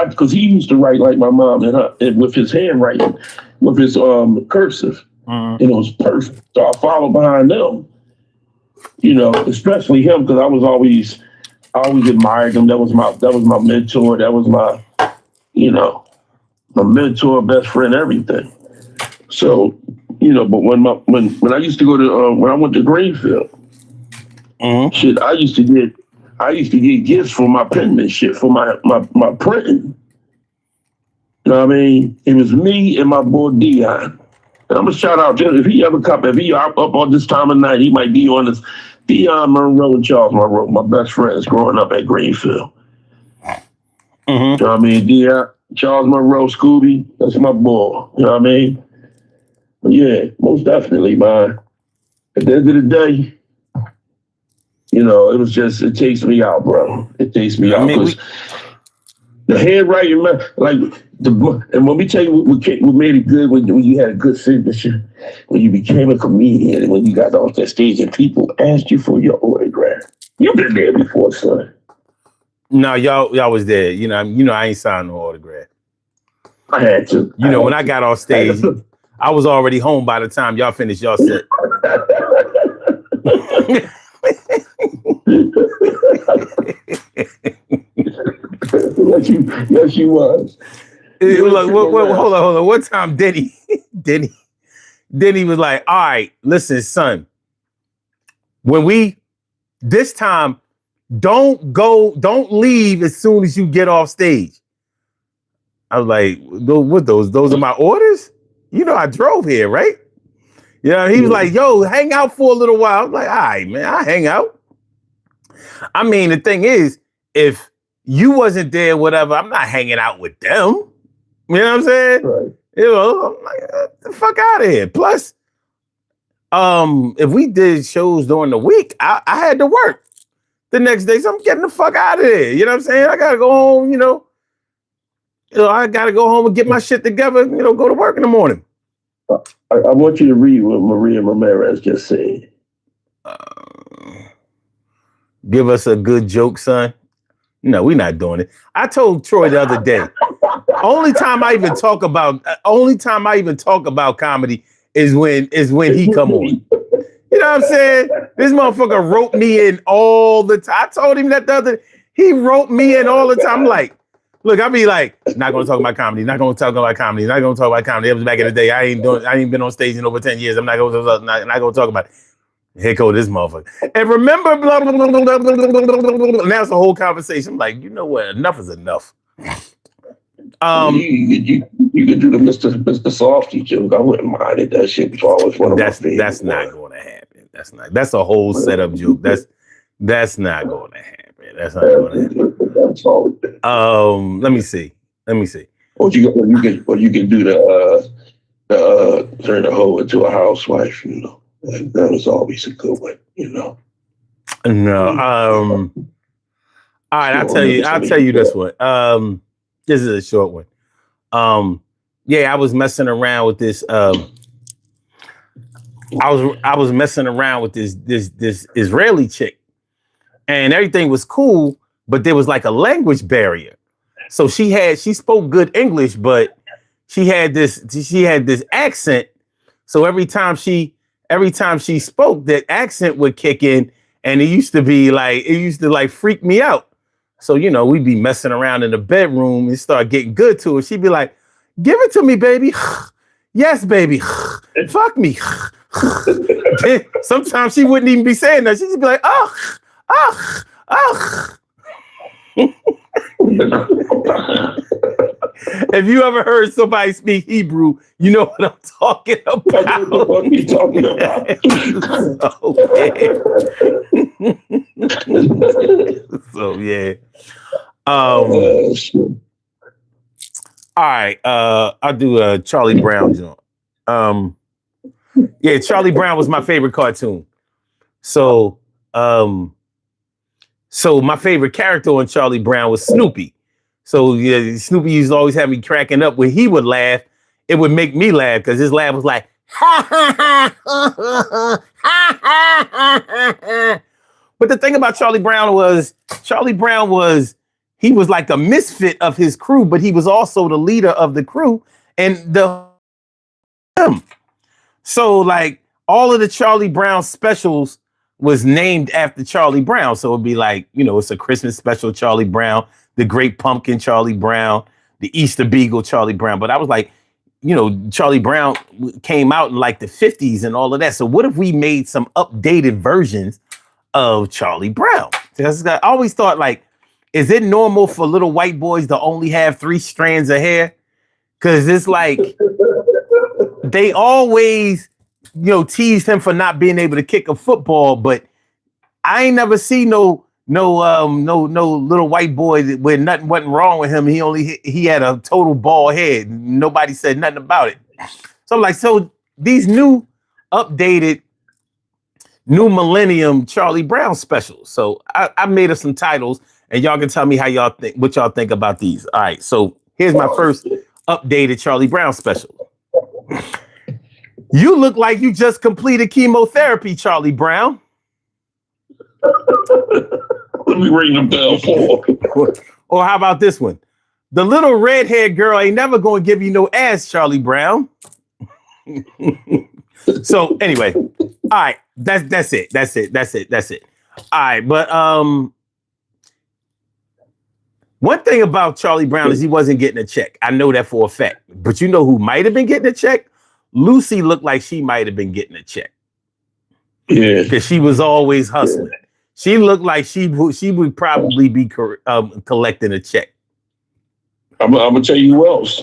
Speaker 3: because he used to write like my mom and with his handwriting, with his cursive, and it was perfect. So I followed behind them, especially him because I always admired him. That was my mentor. That was my mentor, best friend, everything. So, but when I used to go to when I went to Greenfield, shit, I used to get gifts for my penmanship, for my printing. You know what I mean? It was me and my boy Dion. And I'm gonna shout out to him. If he up on this time of night, he might be on this. Dion Monroe and Charles Monroe, my best friends growing up at Greenfield. You know what I mean? Dion, Charles Monroe, Scooby, that's my boy. You know what I mean? But yeah, most definitely, man. At the end of the day, it takes me out, bro. It takes me out because the handwriting, man, and when we tell you what made it good when you had a good signature, when you became a comedian, and when you got off that stage and people asked you for your autograph. You've been there before, son.
Speaker 2: No, y'all was there. I ain't signed no autograph.
Speaker 3: I had to.
Speaker 2: When I got off stage, I was already home by the time y'all finished y'all set.
Speaker 3: Yes, you was.
Speaker 2: Look, hold on. One time, Denny was like, "All right, listen, son. This time, don't leave as soon as you get off stage." I was like, "What those? Those are my orders? I drove here, right?" Yeah, he was like, "Yo, hang out for a little while." I was like, "All right, man, I hang out." I mean, the thing is, if you wasn't there, whatever, I'm not hanging out with them. You know what I'm saying?
Speaker 3: Right.
Speaker 2: I'm like, get the fuck out of here. Plus, if we did shows during the week, I had to work the next day, so I'm getting the fuck out of there. You know what I'm saying? I gotta go home. I gotta go home and get my shit together. Go to work in the morning.
Speaker 3: I want you to read what Maria Ramirez just said.
Speaker 2: Give us a good joke, son. No, we're not doing it. I told Troy the other day. Only time I even talk about comedy is when he come on. You know what I'm saying? This motherfucker wrote me in all the time. I told him that he wrote me in all the time. I'm like, look, I be like, not gonna talk about comedy, not gonna talk about comedy, not gonna talk about comedy. It was back in the day. I ain't been on stage in over 10 years. I'm not gonna talk about it. Here go this motherfucker. And remember, blah, blah, blah, blah, blah, blah, blah, blah, and that's the whole conversation. I'm like, you know what? Enough is enough.
Speaker 3: You could do the Mr. Softy joke. I wouldn't mind it. That shit was always one of my favorites.
Speaker 2: That's not going to happen. That's a whole setup joke. That's not going to happen. That's not going to happen.
Speaker 3: That's all.
Speaker 2: Let me see.
Speaker 3: Or you can do the turn the hoe into a housewife. That was always a good one.
Speaker 2: No. All right. I'll tell you this one. This is a short one. Yeah, I was messing around with this. I was messing around with this Israeli chick, and everything was cool, but there was like a language barrier. So she spoke good English, but she had this accent. So every time she spoke, that accent would kick in, and it used to freak me out. So, we'd be messing around in the bedroom and start getting good to it. She'd be like, "Give it to me, baby." "Yes, baby." "Fuck me." Sometimes she wouldn't even be saying that. She'd just be like, "Ugh, ugh, ugh." If you ever heard somebody speak Hebrew, you know what I'm talking about.
Speaker 3: What are you talking about?
Speaker 2: So yeah. All right. I'll do a Charlie Brown joint. Yeah, Charlie Brown was my favorite cartoon. So my favorite character on Charlie Brown was Snoopy. So yeah, Snoopy used to always have me cracking up. When he would laugh, it would make me laugh because his laugh was like, ha ha ha ha ha ha ha. But the thing about Charlie Brown was he was like a misfit of his crew, but he was also the leader of the crew and him. So like all of the Charlie Brown specials was named after Charlie Brown. So it'd be like, it's a Christmas special Charlie Brown, the Great Pumpkin Charlie Brown, the Easter Beagle Charlie Brown. But I was like, Charlie Brown came out in like the 50s and all of that. So what if we made some updated versions of Charlie Brown? Because I always thought, like, is it normal for little white boys to only have 3 strands of hair? Because it's like they always, teased him for not being able to kick a football, but I ain't never seen no little white boy where nothing wasn't wrong with him. He had a total bald head. Nobody said nothing about it. So I'm like, so these new updated new millennium Charlie Brown specials. So I made up some titles and y'all can tell me what y'all think about these. All right. So here's my first updated Charlie Brown special. You look like you just completed chemotherapy, Charlie Brown.
Speaker 3: Let me ring the bell for.
Speaker 2: Or how about this one? The little redhead girl ain't never going to give you no ass, Charlie Brown. So anyway, all right, that's it. All right, but one thing about Charlie Brown is he wasn't getting a check. I know that for a fact. But you know who might have been getting a check? Lucy looked like she might have been getting a check.
Speaker 3: Yeah,
Speaker 2: because she was always hustling. Yeah. She looked like she would probably be collecting a check.
Speaker 3: I'm gonna tell you who else.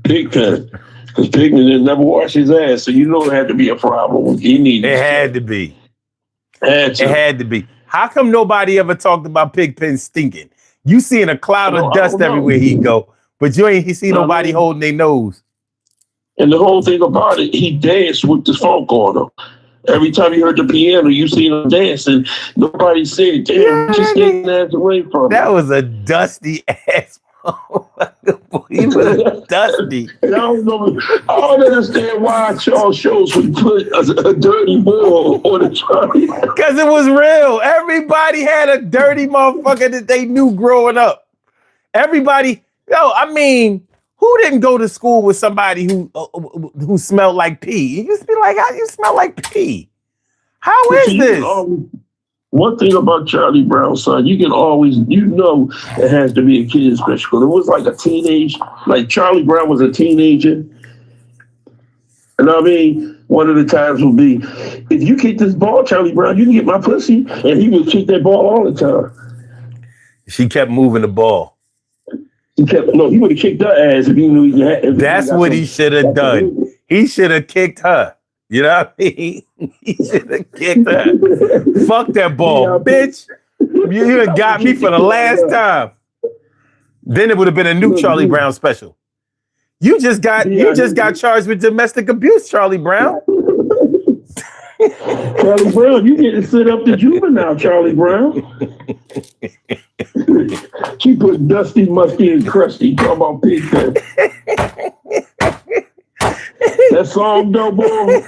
Speaker 3: Pigpen. Because Pigpen didn't never wash his ass, so you know it had to be a problem. It
Speaker 2: had to be.
Speaker 3: It
Speaker 2: had to be. How come nobody ever talked about Pigpen stinking? You seeing a cloud of dust everywhere he go, but you ain't see nobody holding their nose.
Speaker 3: And the whole thing about it, he danced with the funk on him. Every time you heard the piano, you seen him dancing. Nobody said, damn, just getting ass away from him.
Speaker 2: That was a dusty ass. He was dusty.
Speaker 3: I don't understand why Charles Schultz would put a dirty boy on a Charlie.
Speaker 2: Because it was real. Everybody had a dirty motherfucker that they knew growing up. Everybody, who didn't go to school with somebody who smelled like pee? You just be like, how you smell like pee? How is this?
Speaker 3: One thing about Charlie Brown, son, you can always, it has to be a kid special. It was like a teenage, like Charlie Brown was a teenager. And one of the times would be, if you kick this ball, Charlie Brown, you can get my pussy. And he would kick that ball all the time.
Speaker 2: She kept moving the ball.
Speaker 3: He would have kicked her ass if he knew he had.
Speaker 2: That's what he should have done. He should have kicked her. You know what I mean? He should have kicked her. Fuck that ball, bitch. You done got me for the last time. Then it would have been a new Charlie Brown special. You just got charged with domestic abuse, Charlie Brown.
Speaker 3: Charlie Brown, you getting sit up to juvenile, Charlie Brown. She put Dusty, Musty, and Crusty. Talking about Pigpen. That song, though, boy,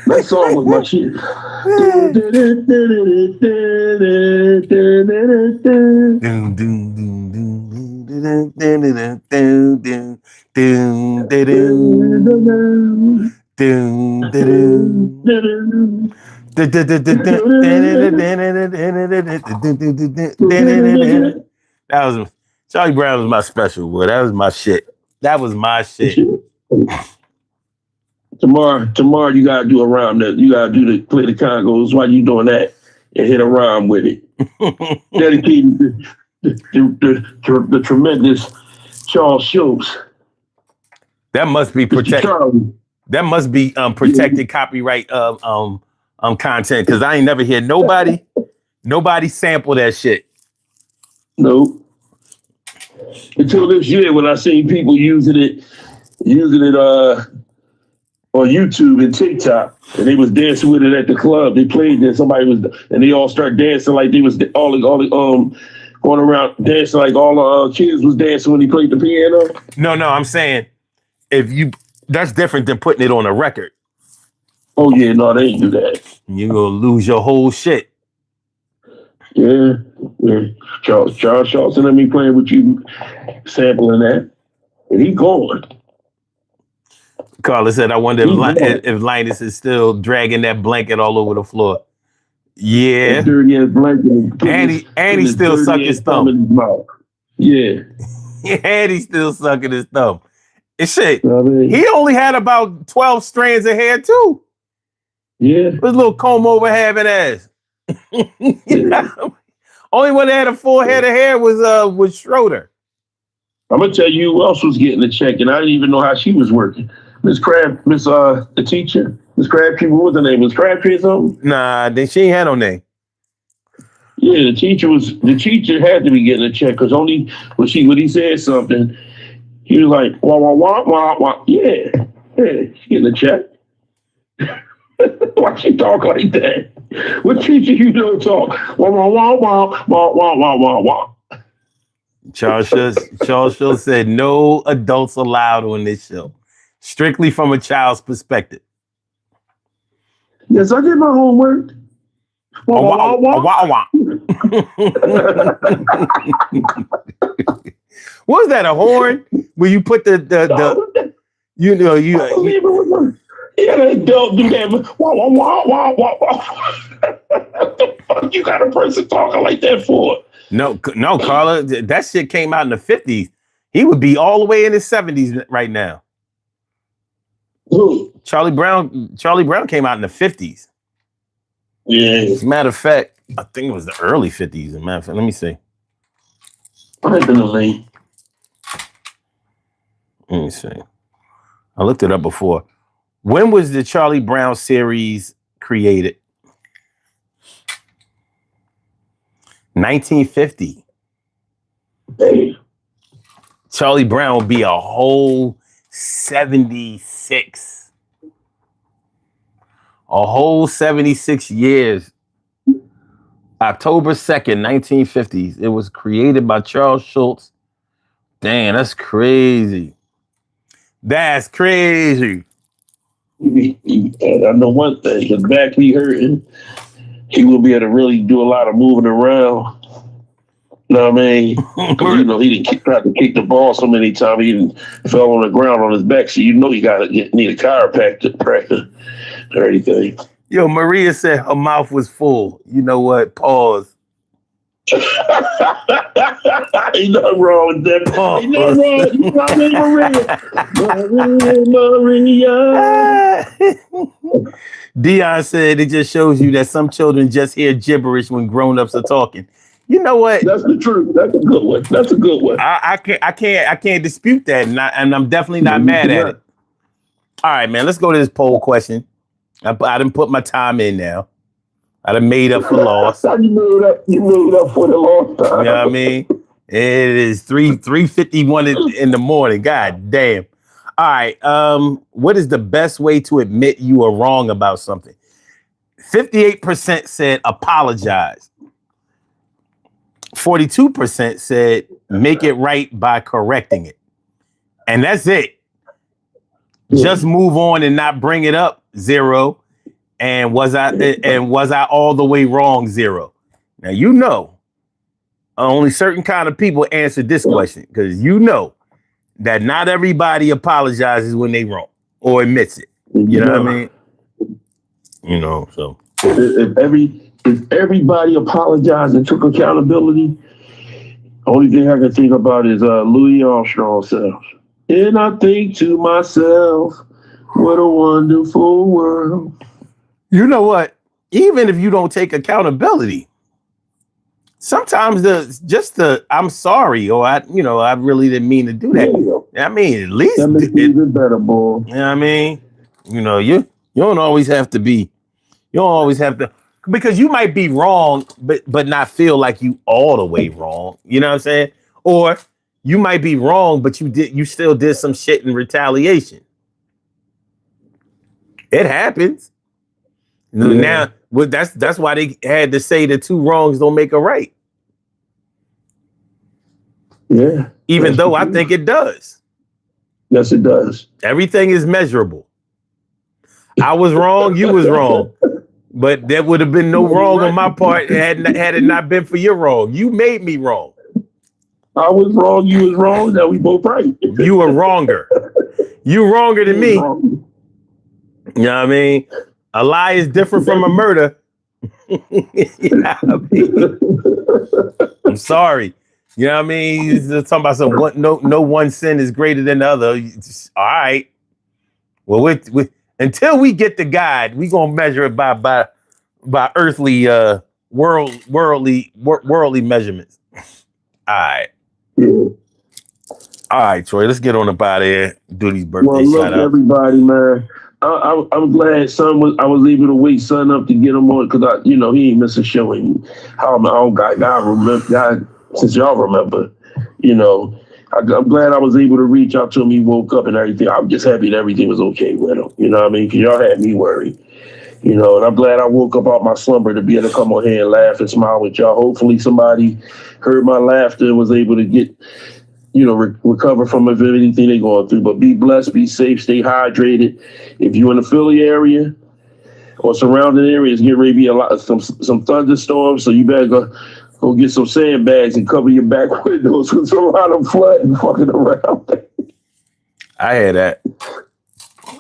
Speaker 3: that song was my shit.
Speaker 2: That was Charlie Brown was my special, boy. That was my shit. That was my shit.
Speaker 3: Tomorrow you gotta do a rhyme that you gotta play the Congos while you doing that and hit a rhyme with it. Dedicated the tremendous Charles Schultz.
Speaker 2: That must be protected. That must be protected copyright content because I ain't never hear nobody sample that shit.
Speaker 3: Nope. Until this year when I seen people using it on YouTube and TikTok, and they was dancing with it at the club. They played there. And they all started dancing like they was all going around dancing like all the kids was dancing when he played the piano.
Speaker 2: No, I'm saying that's different than putting it on a record.
Speaker 3: Oh yeah, no, they ain't do that.
Speaker 2: You're gonna lose your whole shit.
Speaker 3: Yeah, yeah. Charles Charleston let me playing with you, sampling that, and he gone.
Speaker 2: Carla said, I wonder
Speaker 3: He gone.
Speaker 2: if Linus is still dragging that blanket all over the floor.
Speaker 3: That
Speaker 2: Yeah.
Speaker 3: dirty ass blanket and
Speaker 2: And he still
Speaker 3: dirty
Speaker 2: suck his
Speaker 3: ass thumb in
Speaker 2: thumb.
Speaker 3: his mouth. Yeah.
Speaker 2: And he's still sucking his thumb. And shit,
Speaker 3: You know what I mean?
Speaker 2: he only had about 12 strands of hair too.
Speaker 3: Yeah.
Speaker 2: His little comb over having ass.
Speaker 3: Yeah.
Speaker 2: Only one that had a full head of hair was Schroeder.
Speaker 3: I'm gonna tell you who else was getting a check, and I didn't even know how she was working. The teacher, Miss Crabtree. What was her name? Miss Crabtree or something?
Speaker 2: Nah, then she ain't had no name.
Speaker 3: Yeah, the teacher had to be getting a check because only when he said something, he was like, wah wah wah wah wah. Yeah, she getting a check. Why she talk like that? What teacher you don't talk? Wah wah wah wah wah wah wah wah wah.
Speaker 2: Charles Schultz said no adults allowed on this show. Strictly from a child's perspective.
Speaker 3: Yes, I did my homework. Wah wah wah wah.
Speaker 2: Wah. What was that, a horn? Where you put the you know you
Speaker 3: I believe it was her. Yeah, that don't do that. Wah wah wah wah wah wah. What the fuck you got a person talking like that for?
Speaker 2: No, Carla, that shit came out in the 50s. He would be all the way in his 70s right now.
Speaker 3: Who?
Speaker 2: Charlie Brown came out in the 50s.
Speaker 3: Yeah.
Speaker 2: As a matter of fact, I think it was the early 50s. As a matter of fact, let me see.
Speaker 3: I've been late.
Speaker 2: Let me see. I looked it up before. When was the Charlie Brown series created? 1950.
Speaker 3: Hey.
Speaker 2: Charlie Brown would be a whole 76. A whole 76 years. October 2nd, 1950s. It was created by Charles Schultz. Damn, that's crazy. That's crazy.
Speaker 3: And I know one thing, his back be hurting. He will be able to really do a lot of moving around. You know what I mean? 'Cause, he didn't try to kick the ball so many times. He even fell on the ground on his back. So you need a chiropractor practice or anything.
Speaker 2: Yo, Maria said her mouth was full. You know what? Pause.
Speaker 3: Ain't nothing wrong with that.
Speaker 2: Pause.
Speaker 3: Ain't nothing wrong. You probably Maria.
Speaker 2: Dion said it just shows you that some children just hear gibberish when grown-ups are talking. You know what?
Speaker 3: That's the truth. That's a good one. That's a good one.
Speaker 2: I can't dispute that, and I'm definitely not mad at it. All right, man. Let's go to this poll question. I done put my time in now. I done made up for loss.
Speaker 3: You moved up for the long time.
Speaker 2: You know what I mean? It is 3:51 in the morning. God damn. All right. What is the best way to admit you are wrong about something? 58% said apologize. 42% said make it right by correcting it. And that's it. Just move on and not bring it up. 0. And was I all the way wrong? 0. Now you know only certain kind of people answered this question because you know that not everybody apologizes when they wrong or admits it. You know what I mean? You know, so
Speaker 3: if everybody apologized and took accountability, only thing I can think about is Louis Armstrong self. And I think to myself, what a wonderful world.
Speaker 2: you know what? Even if you don't take accountability, sometimes I'm sorry, or I really didn't mean to do that. I mean, at least
Speaker 3: that makes it even better, boy.
Speaker 2: You know what I mean? You don't always have to because you might be wrong, but not feel like you all the way wrong. You know what I'm saying? Or you might be wrong, but you still did some shit in retaliation. It happens.
Speaker 3: Yeah.
Speaker 2: Now, that's why they had to say the 2 wrongs don't make a right.
Speaker 3: Yeah.
Speaker 2: Even though I think it does.
Speaker 3: Yes, it does.
Speaker 2: Everything is measurable. I was wrong, you was wrong. But there would have been no
Speaker 3: You were
Speaker 2: wrong
Speaker 3: right.
Speaker 2: on my part had it not been for your wrong. You made me wrong.
Speaker 3: I was wrong. You was wrong. Now we both right.
Speaker 2: You were wronger. You wronger than me.
Speaker 3: Wrong.
Speaker 2: You know what I mean? A lie is different from a murder. You know what I mean? I'm sorry. You know what I mean? You're talking about no one sin is greater than the other. All right. Well, until we get to God, we gonna measure it by earthly worldly measurements. All right.
Speaker 3: Yeah.
Speaker 2: All right, Troy. Let's get on about here. Do these birthday
Speaker 3: Well, look,
Speaker 2: shout outs.
Speaker 3: everybody, man. I'm glad I was able to wake son up to get him on because he ain't miss a show and how my own guy remember God since y'all remember, I'm glad I was able to reach out to him. He woke up and everything. I'm just happy that everything was okay with him. You know what I mean? Because y'all had me worried. And I'm glad I woke up out my slumber to be able to come on here and laugh and smile with y'all. Hopefully somebody heard my laughter and was able to get recover from anything they're going through. But be blessed, be safe, stay hydrated. If you're in the Philly area or surrounding areas, get ready to be some thunderstorms. So you better go get some sandbags and cover your back windows because a lot of flooding fucking around.
Speaker 2: I hear that.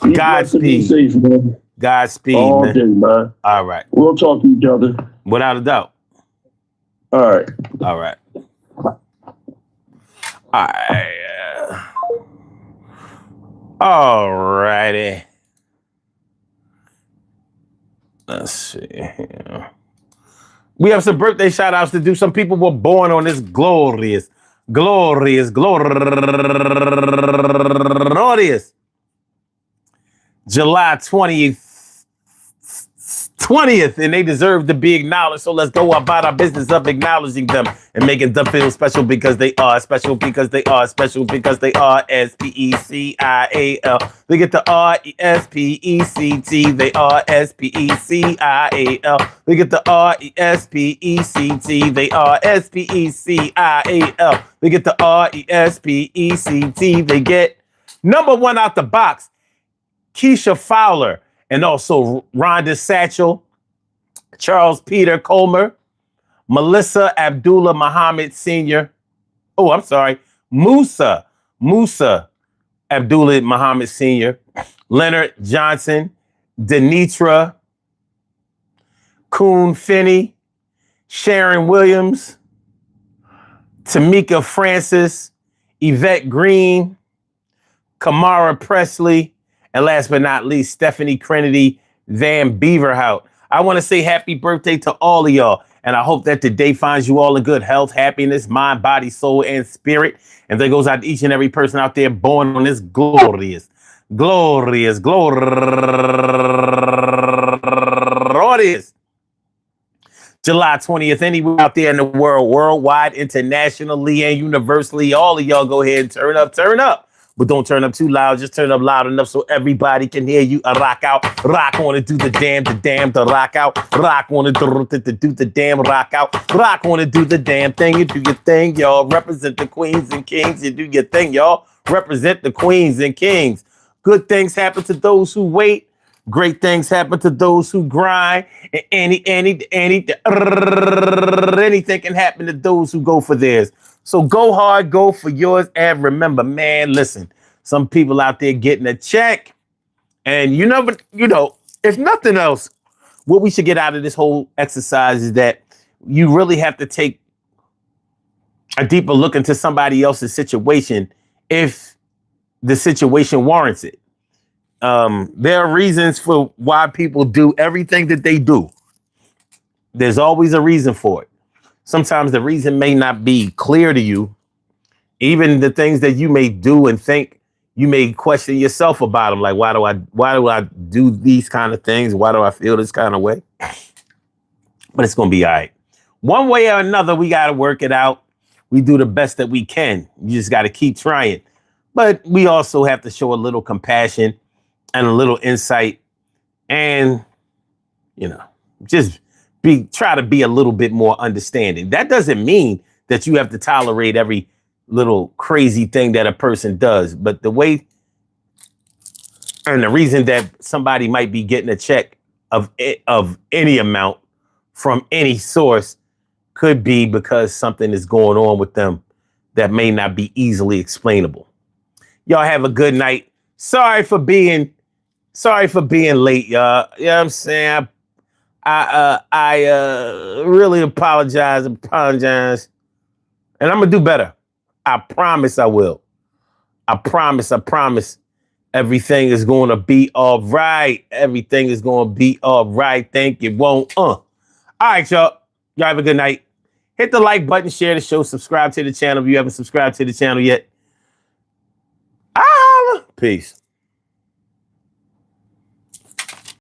Speaker 3: Be blessed and be
Speaker 2: Godspeed.
Speaker 3: safe, man.
Speaker 2: Godspeed,
Speaker 3: All
Speaker 2: man.
Speaker 3: day, man.
Speaker 2: All right.
Speaker 3: We'll talk to each other.
Speaker 2: Without a doubt.
Speaker 3: All right.
Speaker 2: All right. All righty. Let's see here. We have some birthday shout outs to do. Some people were born on this glorious July 20th, and they deserve to be acknowledged. So let's go about our business of acknowledging them and making them feel special because they are special because they are special because they are SPECIAL. They get the RESPECT. They are SPECIAL. They get the RESPECT. They are SPECIAL. They get the RESPECT. They get number one out the box, Keisha Fowler. And also Rhonda Satchel, Charles Peter Colmer, Melissa Abdullah Muhammad Sr. Oh, I'm sorry. Musa Abdullah Muhammad Sr., Leonard Johnson, Denitra Kuhn Finney, Sharon Williams, Tamika Francis, Yvette Green, Kamara Presley, and last but not least, Stephanie Trinity Van Beaverhout. I want to say happy birthday to all of y'all. And I hope that today finds you all in good health, happiness, mind, body, soul, and spirit. And that goes out to each and every person out there born on this glorious July 20th. Anywhere out there in the world, worldwide, internationally, and universally, all of y'all go ahead and turn up. But don't turn up too loud. Just turn up loud enough so everybody can hear you. Rock out. Rock on it. Do the damn, the rock out. Rock on it. Do the damn, rock out. Rock on it. Do the damn thing. You do your thing, y'all. Represent the queens and kings. You do your thing, y'all. Represent the queens and kings. Good things happen to those who wait. Great things happen to those who grind. And anything can happen to those who go for theirs. So go hard, go for yours, and remember, man, listen, some people out there getting a check, and if nothing else, what we should get out of this whole exercise is that you really have to take a deeper look into somebody else's situation if the situation warrants it. There are reasons for why people do everything that they do. There's always a reason for it. Sometimes the reason may not be clear to you. Even the things that you may do and think, you may question yourself about them. Like, why do I do these kind of things? Why do I feel this kind of way? But it's going to be all right. One way or another, we got to work it out. We do the best that we can. You just got to keep trying. But we also have to show a little compassion and a little insight and, just try to be a little bit more understanding. That doesn't mean that you have to tolerate every little crazy thing that a person does. But the way and the reason that somebody might be getting a check of any amount from any source could be because something is going on with them that may not be easily explainable. Y'all have a good night. Sorry for being late, y'all. You know what I'm saying? I really apologize. And I'm gonna do better. I promise I will. I promise. Everything is gonna be all right. Everything is gonna be all right. Think it won't. All right, y'all. Y'all have a good night. Hit the like button, share the show, subscribe to the channel if you haven't subscribed to the channel yet. Peace.